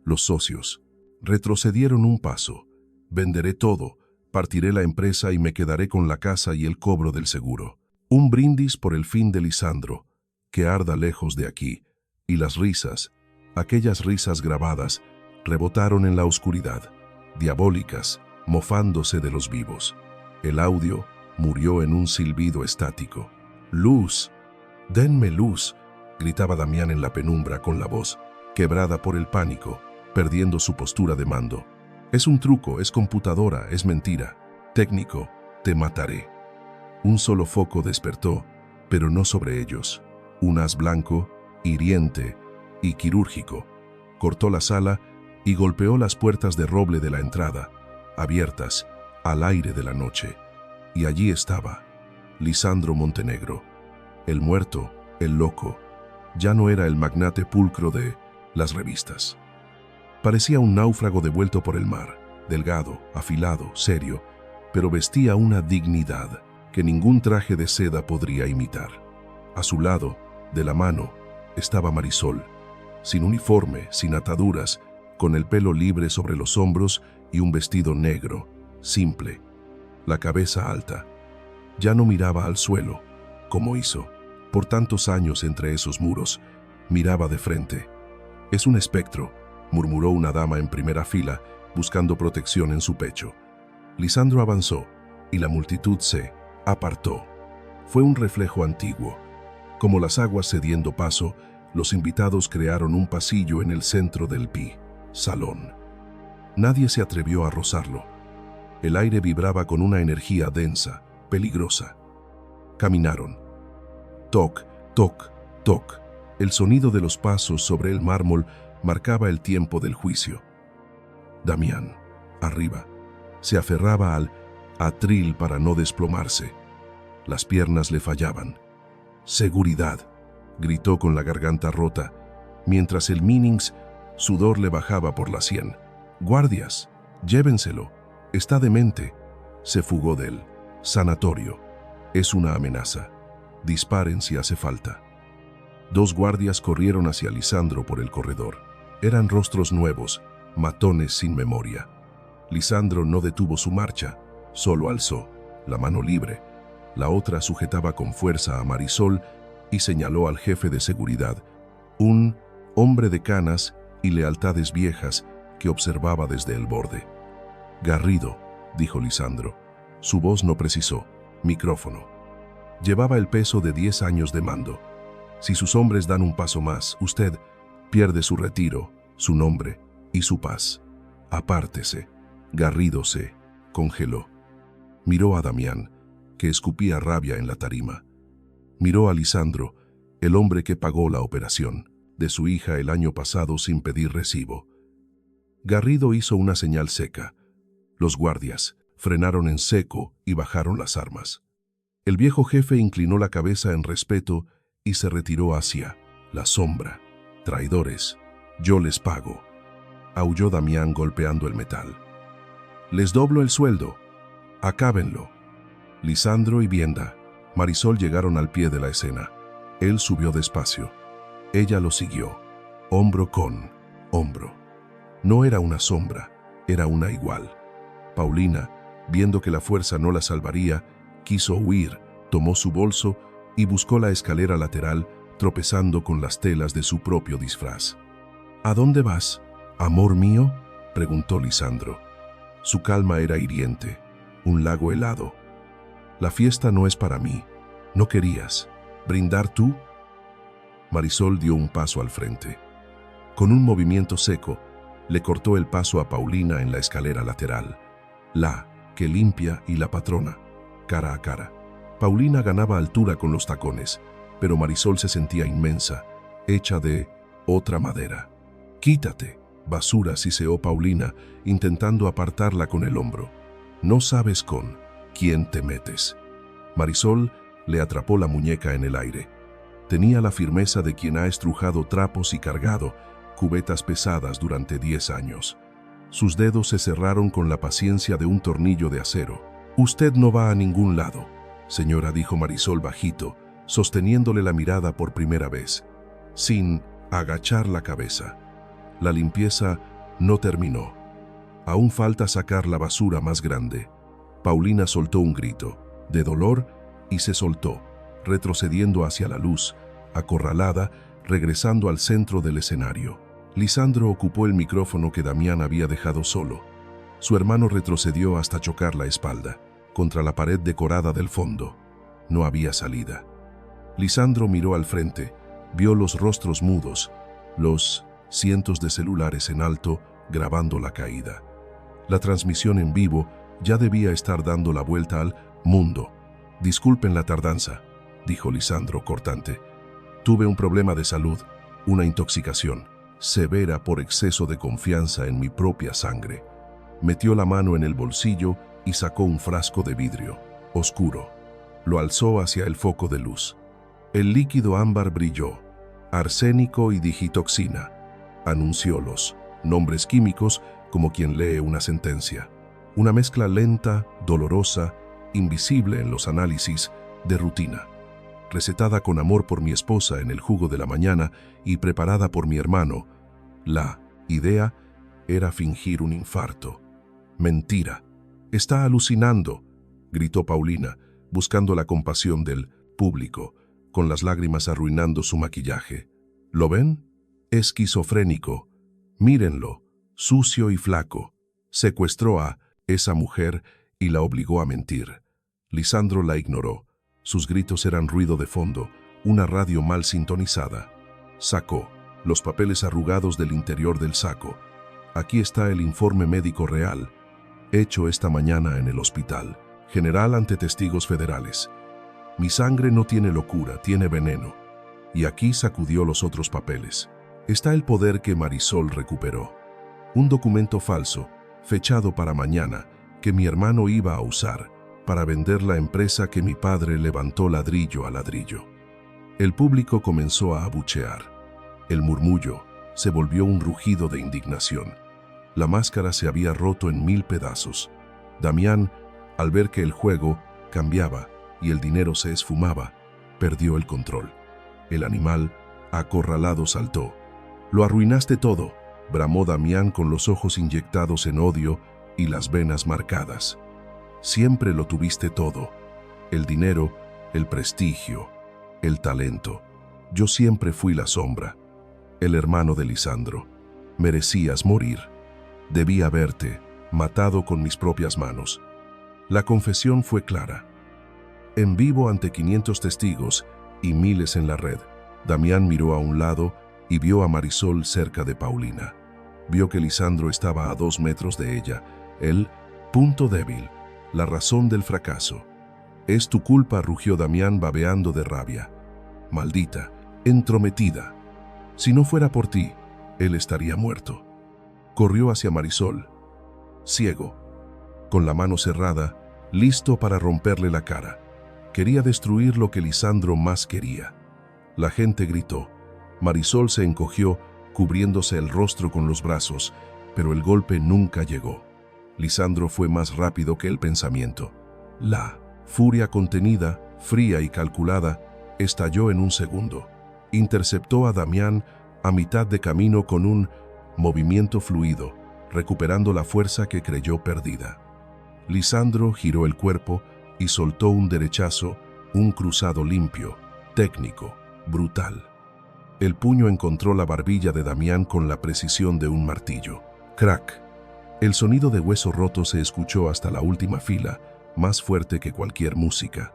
Los socios retrocedieron un paso. «Venderé todo, partiré la empresa y me quedaré con la casa y el cobro del seguro». Un brindis por el fin de Lisandro, que arda lejos de aquí, y las risas, aquellas risas grabadas, rebotaron en la oscuridad, diabólicas, mofándose de los vivos. El audio murió en un silbido estático. «¡Luz! ¡Denme luz!», gritaba Damián en la penumbra con la voz, quebrada por el pánico, perdiendo su postura de mando. «Es un truco, es computadora, es mentira. Técnico, te mataré». Un solo foco despertó, pero no sobre ellos. Un haz blanco, hiriente y quirúrgico, cortó la sala y golpeó las puertas de roble de la entrada, abiertas al aire de la noche. Y allí estaba, Lisandro Montenegro, el muerto, el loco. Ya no era el magnate pulcro de las revistas. Parecía un náufrago devuelto por el mar, delgado, afilado, serio, pero vestía una dignidad que ningún traje de seda podría imitar. A su lado, de la mano, estaba Marisol, sin uniforme, sin ataduras, con el pelo libre sobre los hombros y un vestido negro, simple, la cabeza alta. Ya no miraba al suelo, como hizo por tantos años entre esos muros, miraba de frente. «Es un espectro», murmuró una dama en primera fila, buscando protección en su pecho. Lisandro avanzó, y la multitud se apartó. Fue un reflejo antiguo. Como las aguas cediendo paso, los invitados crearon un pasillo en el centro del pi. salón. Nadie se atrevió a rozarlo. El aire vibraba con una energía densa, peligrosa. Caminaron. Toc, toc, toc. El sonido de los pasos sobre el mármol marcaba el tiempo del juicio. Damián, arriba, se aferraba al atril para no desplomarse. Las piernas le fallaban. «Seguridad», gritó con la garganta rota, mientras el Minings sudor le bajaba por la sien. «Guardias, llévenselo, está demente». Se fugó del sanatorio. «Es una amenaza. Disparen si hace falta». 2 guardias corrieron hacia Lisandro por el corredor. Eran rostros nuevos, matones sin memoria. Lisandro no detuvo su marcha, solo alzó la mano libre. La otra sujetaba con fuerza a Marisol y señaló al jefe de seguridad, un hombre de canas y lealtades viejas que observaba desde el borde. «Garrido», dijo Lisandro. Su voz no precisó. Micrófono. Llevaba el peso de 10 años de mando. Si sus hombres dan un paso más, usted pierde su retiro, su nombre y su paz. Apártese. Garrido se congeló. Miró a Damián, que escupía rabia en la tarima. Miró a Lisandro, el hombre que pagó la operación de su hija el año pasado sin pedir recibo. Garrido hizo una señal seca. Los guardias frenaron en seco y bajaron las armas. El viejo jefe inclinó la cabeza en respeto y se retiró hacia la sombra. «Traidores, yo les pago», aulló Damián golpeando el metal. «Les doblo el sueldo. Acábenlo». Lisandro y Vienda, Marisol llegaron al pie de la escena. Él subió despacio. Ella lo siguió, hombro con hombro. No era una sombra, era una igual. Paulina, viendo que la fuerza no la salvaría, quiso huir, tomó su bolso y buscó la escalera lateral, tropezando con las telas de su propio disfraz. «¿A dónde vas, amor mío?», preguntó Lisandro. Su calma era hiriente, un lago helado. «La fiesta no es para mí. ¿No querías brindar tú?». Marisol dio un paso al frente. Con un movimiento seco, le cortó el paso a Paulina en la escalera lateral. La que limpia y la patrona, cara a cara. Paulina ganaba altura con los tacones, pero Marisol se sentía inmensa, hecha de otra madera. «Quítate, basura», siseó Paulina, intentando apartarla con el hombro. «No sabes con quién te metes». Marisol le atrapó la muñeca en el aire. Tenía la firmeza de quien ha estrujado trapos y cargado cubetas pesadas durante 10 años. Sus dedos se cerraron con la paciencia de un tornillo de acero. «Usted no va a ningún lado, señora», dijo Marisol bajito, sosteniéndole la mirada por primera vez, sin agachar la cabeza. La limpieza no terminó. Aún falta sacar la basura más grande. Paulina soltó un grito de dolor y se soltó, retrocediendo hacia la luz, acorralada, regresando al centro del escenario. Lisandro ocupó el micrófono que Damián había dejado solo. Su hermano retrocedió hasta chocar la espalda contra la pared decorada del fondo. No había salida. Lisandro miró al frente, vio los rostros mudos, los cientos de celulares en alto grabando la caída. La transmisión en vivo ya debía estar dando la vuelta al mundo. «Disculpen la tardanza», dijo Lisandro cortante. «Tuve un problema de salud, una intoxicación severa por exceso de confianza en mi propia sangre». Metió la mano en el bolsillo y sacó un frasco de vidrio, oscuro. Lo alzó hacia el foco de luz. El líquido ámbar brilló. «Arsénico y digitoxina», anunció los nombres químicos como quien lee una sentencia. Una mezcla lenta, dolorosa, invisible en los análisis de rutina. Recetada con amor por mi esposa en el jugo de la mañana y preparada por mi hermano. La idea era fingir un infarto. «Mentira. Está alucinando», gritó Paulina, buscando la compasión del público, con las lágrimas arruinando su maquillaje. «¿Lo ven? Esquizofrénico. Mírenlo, sucio y flaco. Secuestró a esa mujer y la obligó a mentir». Lisandro la ignoró. Sus gritos eran ruido de fondo, una radio mal sintonizada. Sacó los papeles arrugados del interior del saco. Aquí está el informe médico real, hecho esta mañana en el hospital. General ante testigos federales. Mi sangre no tiene locura, tiene veneno. Y aquí sacudió los otros papeles. Está el poder que Marisol recuperó. Un documento falso, fechado para mañana, que mi hermano iba a usar para vender la empresa que mi padre levantó ladrillo a ladrillo. El público comenzó a abuchear. El murmullo se volvió un rugido de indignación. La máscara se había roto en 1000 pedazos. Damián, al ver que el juego cambiaba y el dinero se esfumaba, perdió el control. El animal, acorralado, saltó. «Lo arruinaste todo», bramó Damián con los ojos inyectados en odio y las venas marcadas. «Siempre lo tuviste todo. El dinero, el prestigio, el talento. Yo siempre fui la sombra, el hermano de Lisandro. Merecías morir. Debí haberte matado con mis propias manos». La confesión fue clara. En vivo ante 500 testigos y miles en la red, Damián miró a un lado y vio a Marisol cerca de Paulina. Vio que Lisandro estaba a 2 metros de ella. El punto débil, la razón del fracaso. «Es tu culpa», rugió Damián babeando de rabia. «Maldita, entrometida. Si no fuera por ti, él estaría muerto». Corrió hacia Marisol, ciego, con la mano cerrada, listo para romperle la cara. Quería destruir lo que Lisandro más quería. La gente gritó. Marisol se encogió, cubriéndose el rostro con los brazos, pero el golpe nunca llegó. Lisandro fue más rápido que el pensamiento. La furia contenida, fría y calculada, estalló en un segundo. Interceptó a Damián a mitad de camino con un movimiento fluido, recuperando la fuerza que creyó perdida. Lisandro giró el cuerpo y soltó un derechazo, un cruzado limpio, técnico, brutal. El puño encontró la barbilla de Damián con la precisión de un martillo. Crack. El sonido de hueso roto se escuchó hasta la última fila, más fuerte que cualquier música.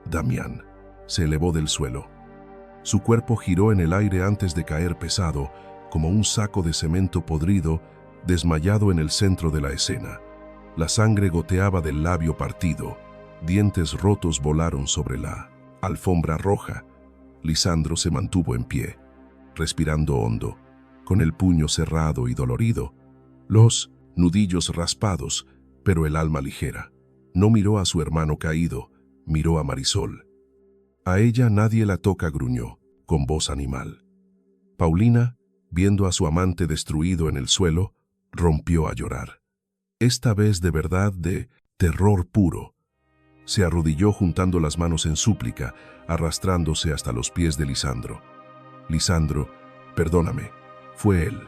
Damián se elevó del suelo. Su cuerpo giró en el aire antes de caer pesado, como un saco de cemento podrido, desmayado en el centro de la escena. La sangre goteaba del labio partido, dientes rotos volaron sobre la alfombra roja. Lisandro se mantuvo en pie, respirando hondo, con el puño cerrado y dolorido, los nudillos raspados, pero el alma ligera. No miró a su hermano caído, miró a Marisol. «A ella nadie la toca», gruñó, con voz animal. Paulina, viendo a su amante destruido en el suelo, rompió a llorar. Esta vez de verdad, de terror puro. Se arrodilló juntando las manos en súplica, arrastrándose hasta los pies de Lisandro. «Lisandro, perdóname. Fue él.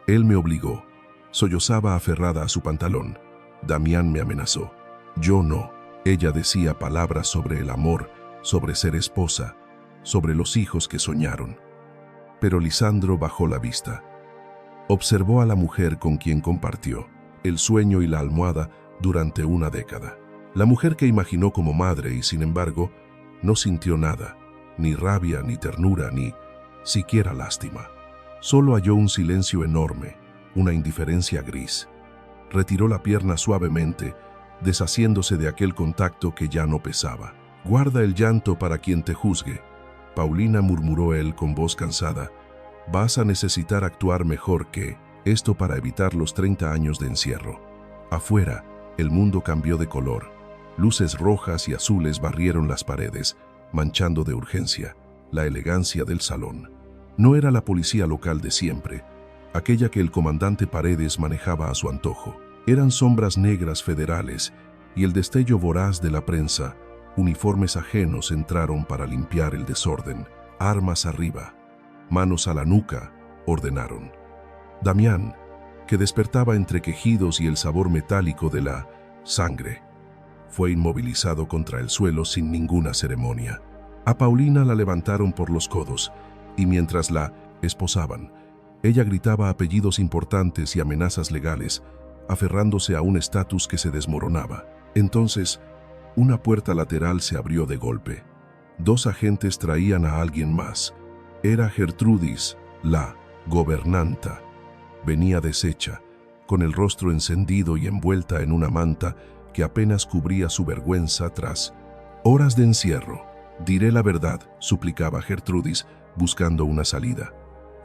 Él me obligó». Sollozaba aferrada a su pantalón. Damián me amenazó. Yo no. Ella decía palabras sobre el amor, sobre ser esposa, sobre los hijos que soñaron. Pero Lisandro bajó la vista. Observó a la mujer con quien compartió el sueño y la almohada durante una década. La mujer que imaginó como madre y, sin embargo, no sintió nada, ni rabia, ni ternura, ni siquiera lástima. Solo halló un silencio enorme, una indiferencia gris. Retiró la pierna suavemente, deshaciéndose de aquel contacto que ya no pesaba. «Guarda el llanto para quien te juzgue», Paulina, murmuró él con voz cansada. «Vas a necesitar actuar mejor que esto para evitar los 30 años de encierro». Afuera, el mundo cambió de color. Luces rojas y azules barrieron las paredes, manchando de urgencia la elegancia del salón. No era la policía local de siempre, aquella que el comandante Paredes manejaba a su antojo. Eran sombras negras federales y el destello voraz de la prensa. Uniformes ajenos entraron para limpiar el desorden. «Armas arriba, manos a la nuca», ordenaron. Damián, que despertaba entre quejidos y el sabor metálico de la sangre, fue inmovilizado contra el suelo sin ninguna ceremonia. A Paulina la levantaron por los codos y mientras la esposaban, ella gritaba apellidos importantes y amenazas legales, aferrándose a un estatus que se desmoronaba. Entonces, una puerta lateral se abrió de golpe. 2 agentes traían a alguien más. Era Gertrudis, la gobernanta. Venía deshecha, con el rostro encendido y envuelta en una manta que apenas cubría su vergüenza tras horas de encierro. «Diré la verdad», suplicaba Gertrudis, buscando una salida.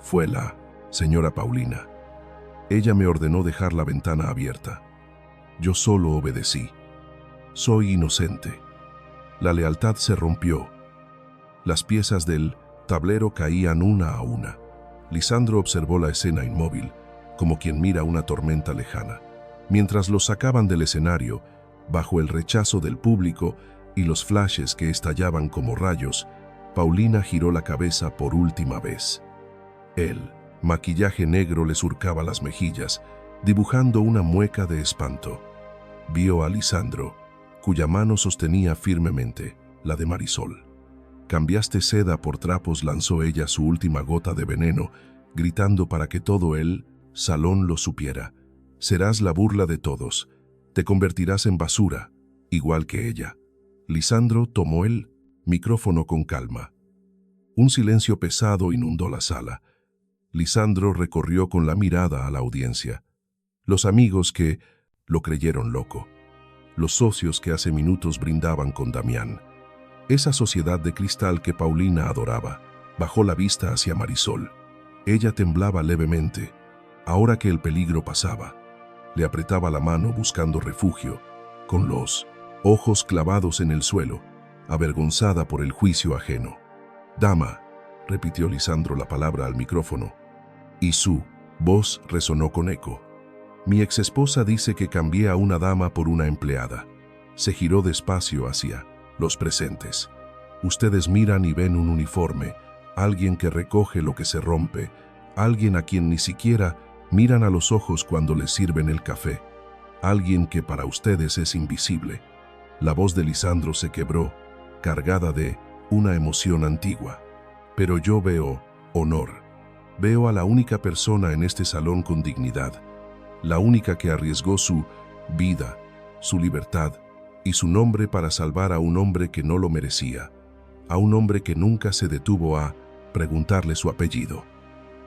«Fue la señora Paulina. Ella me ordenó dejar la ventana abierta. Yo solo obedecí. Soy inocente». La lealtad se rompió. Las piezas del tablero caían una a una. Lisandro observó la escena inmóvil, como quien mira una tormenta lejana. Mientras los sacaban del escenario, bajo el rechazo del público y los flashes que estallaban como rayos, Paulina giró la cabeza por última vez. El maquillaje negro le surcaba las mejillas, dibujando una mueca de espanto. Vio a Lisandro, cuya mano sostenía firmemente la de Marisol. «Cambiaste seda por trapos», lanzó ella su última gota de veneno, gritando para que todo el salón lo supiera. «Serás la burla de todos. Te convertirás en basura, igual que ella». Lisandro tomó el micrófono con calma. Un silencio pesado inundó la sala. Lisandro recorrió con la mirada a la audiencia. Los amigos que lo creyeron loco. Los socios que hace minutos brindaban con Damián. Esa sociedad de cristal que Paulina adoraba. Bajó la vista hacia Marisol. Ella temblaba levemente. Ahora que el peligro pasaba, le apretaba la mano buscando refugio, con los ojos clavados en el suelo, avergonzada por el juicio ajeno. «Dama», repitió Lisandro la palabra al micrófono, y su voz resonó con eco. «Mi exesposa dice que cambié a una dama por una empleada». Se giró despacio hacia los presentes. «Ustedes miran y ven un uniforme, alguien que recoge lo que se rompe, alguien a quien ni siquiera miran a los ojos cuando les sirven el café, alguien que para ustedes es invisible». La voz de Lisandro se quebró, cargada de una emoción antigua. «Pero yo veo honor. Veo a la única persona en este salón con dignidad, la única que arriesgó su vida, su libertad y su nombre para salvar a un hombre que no lo merecía, a un hombre que nunca se detuvo a preguntarle su apellido».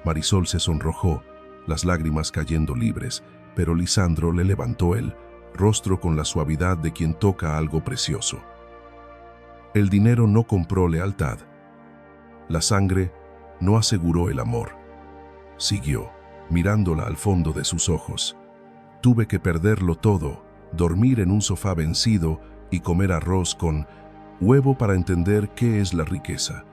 Marisol se sonrojó, las lágrimas cayendo libres, pero Lisandro le levantó el rostro con la suavidad de quien toca algo precioso. «El dinero no compró lealtad. La sangre no aseguró el amor», siguió, mirándola al fondo de sus ojos. «Tuve que perderlo todo, dormir en un sofá vencido y comer arroz con huevo para entender qué es la riqueza.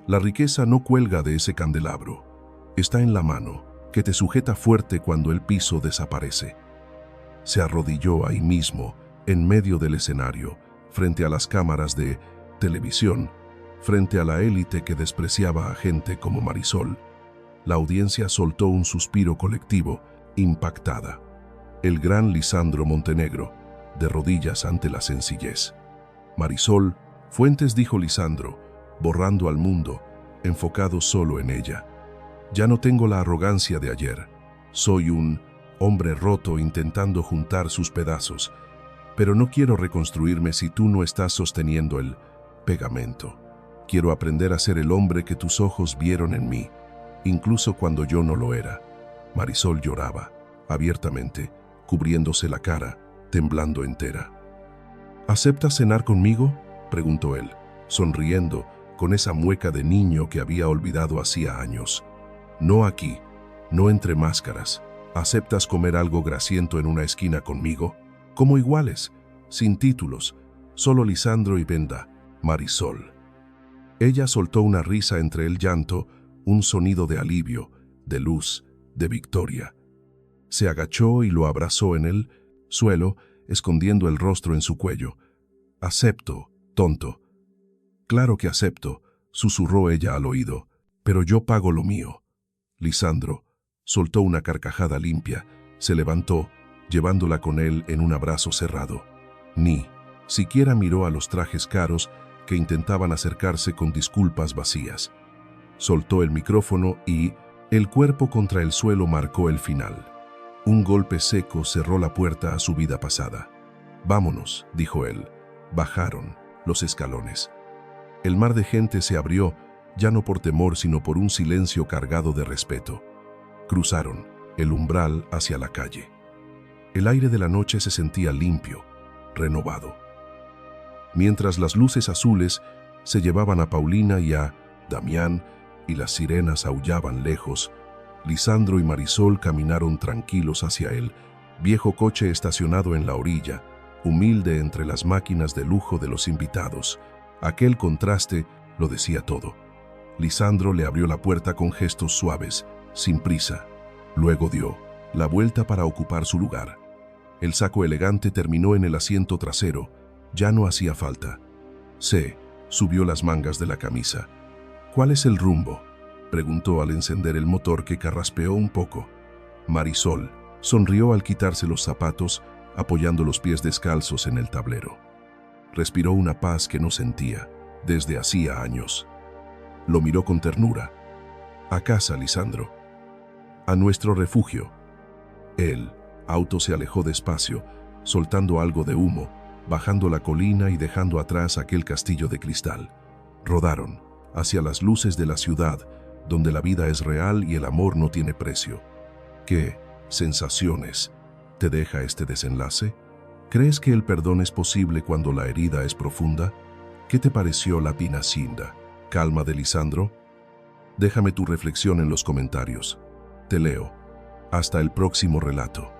La riqueza no cuelga de ese candelabro. Está en la mano, que te sujeta fuerte cuando el piso desaparece». Se arrodilló ahí mismo, en medio del escenario, frente a las cámaras de televisión, frente a la élite que despreciaba a gente como Marisol. La audiencia soltó un suspiro colectivo, impactada. El gran Lisandro Montenegro, de rodillas ante la sencillez. «Marisol Fuentes», dijo Lisandro, borrando al mundo, enfocado solo en ella. «Ya no tengo la arrogancia de ayer. Soy un hombre roto intentando juntar sus pedazos, pero no quiero reconstruirme si tú no estás sosteniendo el pegamento. Quiero aprender a ser el hombre que tus ojos vieron en mí, incluso cuando yo no lo era». Marisol lloraba, abiertamente, cubriéndose la cara, temblando entera. «¿Aceptas cenar conmigo?», preguntó él, sonriendo, con esa mueca de niño que había olvidado hacía años. «No aquí, no entre máscaras. ¿Aceptas comer algo grasiento en una esquina conmigo? Como iguales, sin títulos, solo Lisandro y Venda, Marisol». Ella soltó una risa entre el llanto, un sonido de alivio, de luz, de victoria. Se agachó y lo abrazó en el suelo, escondiendo el rostro en su cuello. «Acepto, tonto». «Claro que acepto», susurró ella al oído, «pero yo pago lo mío». Lisandro soltó una carcajada limpia, se levantó, llevándola con él en un abrazo cerrado. Ni siquiera miró a los trajes caros que intentaban acercarse con disculpas vacías. Soltó el micrófono y el cuerpo contra el suelo marcó el final. Un golpe seco cerró la puerta a su vida pasada. «Vámonos», dijo él. Bajaron los escalones. El mar de gente se abrió, ya no por temor sino por un silencio cargado de respeto. Cruzaron el umbral hacia la calle. El aire de la noche se sentía limpio, renovado. Mientras las luces azules se llevaban a Paulina y a Damián y las sirenas aullaban lejos, Lisandro y Marisol caminaron tranquilos hacia el viejo coche estacionado en la orilla, humilde entre las máquinas de lujo de los invitados. Aquel contraste lo decía todo. Lisandro le abrió la puerta con gestos suaves, sin prisa. Luego dio la vuelta para ocupar su lugar. El saco elegante terminó en el asiento trasero. Ya no hacía falta. Se subió las mangas de la camisa. «¿Cuál es el rumbo?», preguntó al encender el motor, que carraspeó un poco. Marisol sonrió al quitarse los zapatos, apoyando los pies descalzos en el tablero. Respiró una paz que no sentía desde hacía años. Lo miró con ternura. «A casa, Lisandro. A nuestro refugio». El auto se alejó despacio, soltando algo de humo, bajando la colina y dejando atrás aquel castillo de cristal. Rodaron hacia las luces de la ciudad, donde la vida es real y el amor no tiene precio. ¿Qué sensaciones te deja este desenlace? ¿Crees que el perdón es posible cuando la herida es profunda? ¿Qué te pareció la pinacinda? ¿Calma de Lisandro? Déjame tu reflexión en los comentarios. Te leo. Hasta el próximo relato.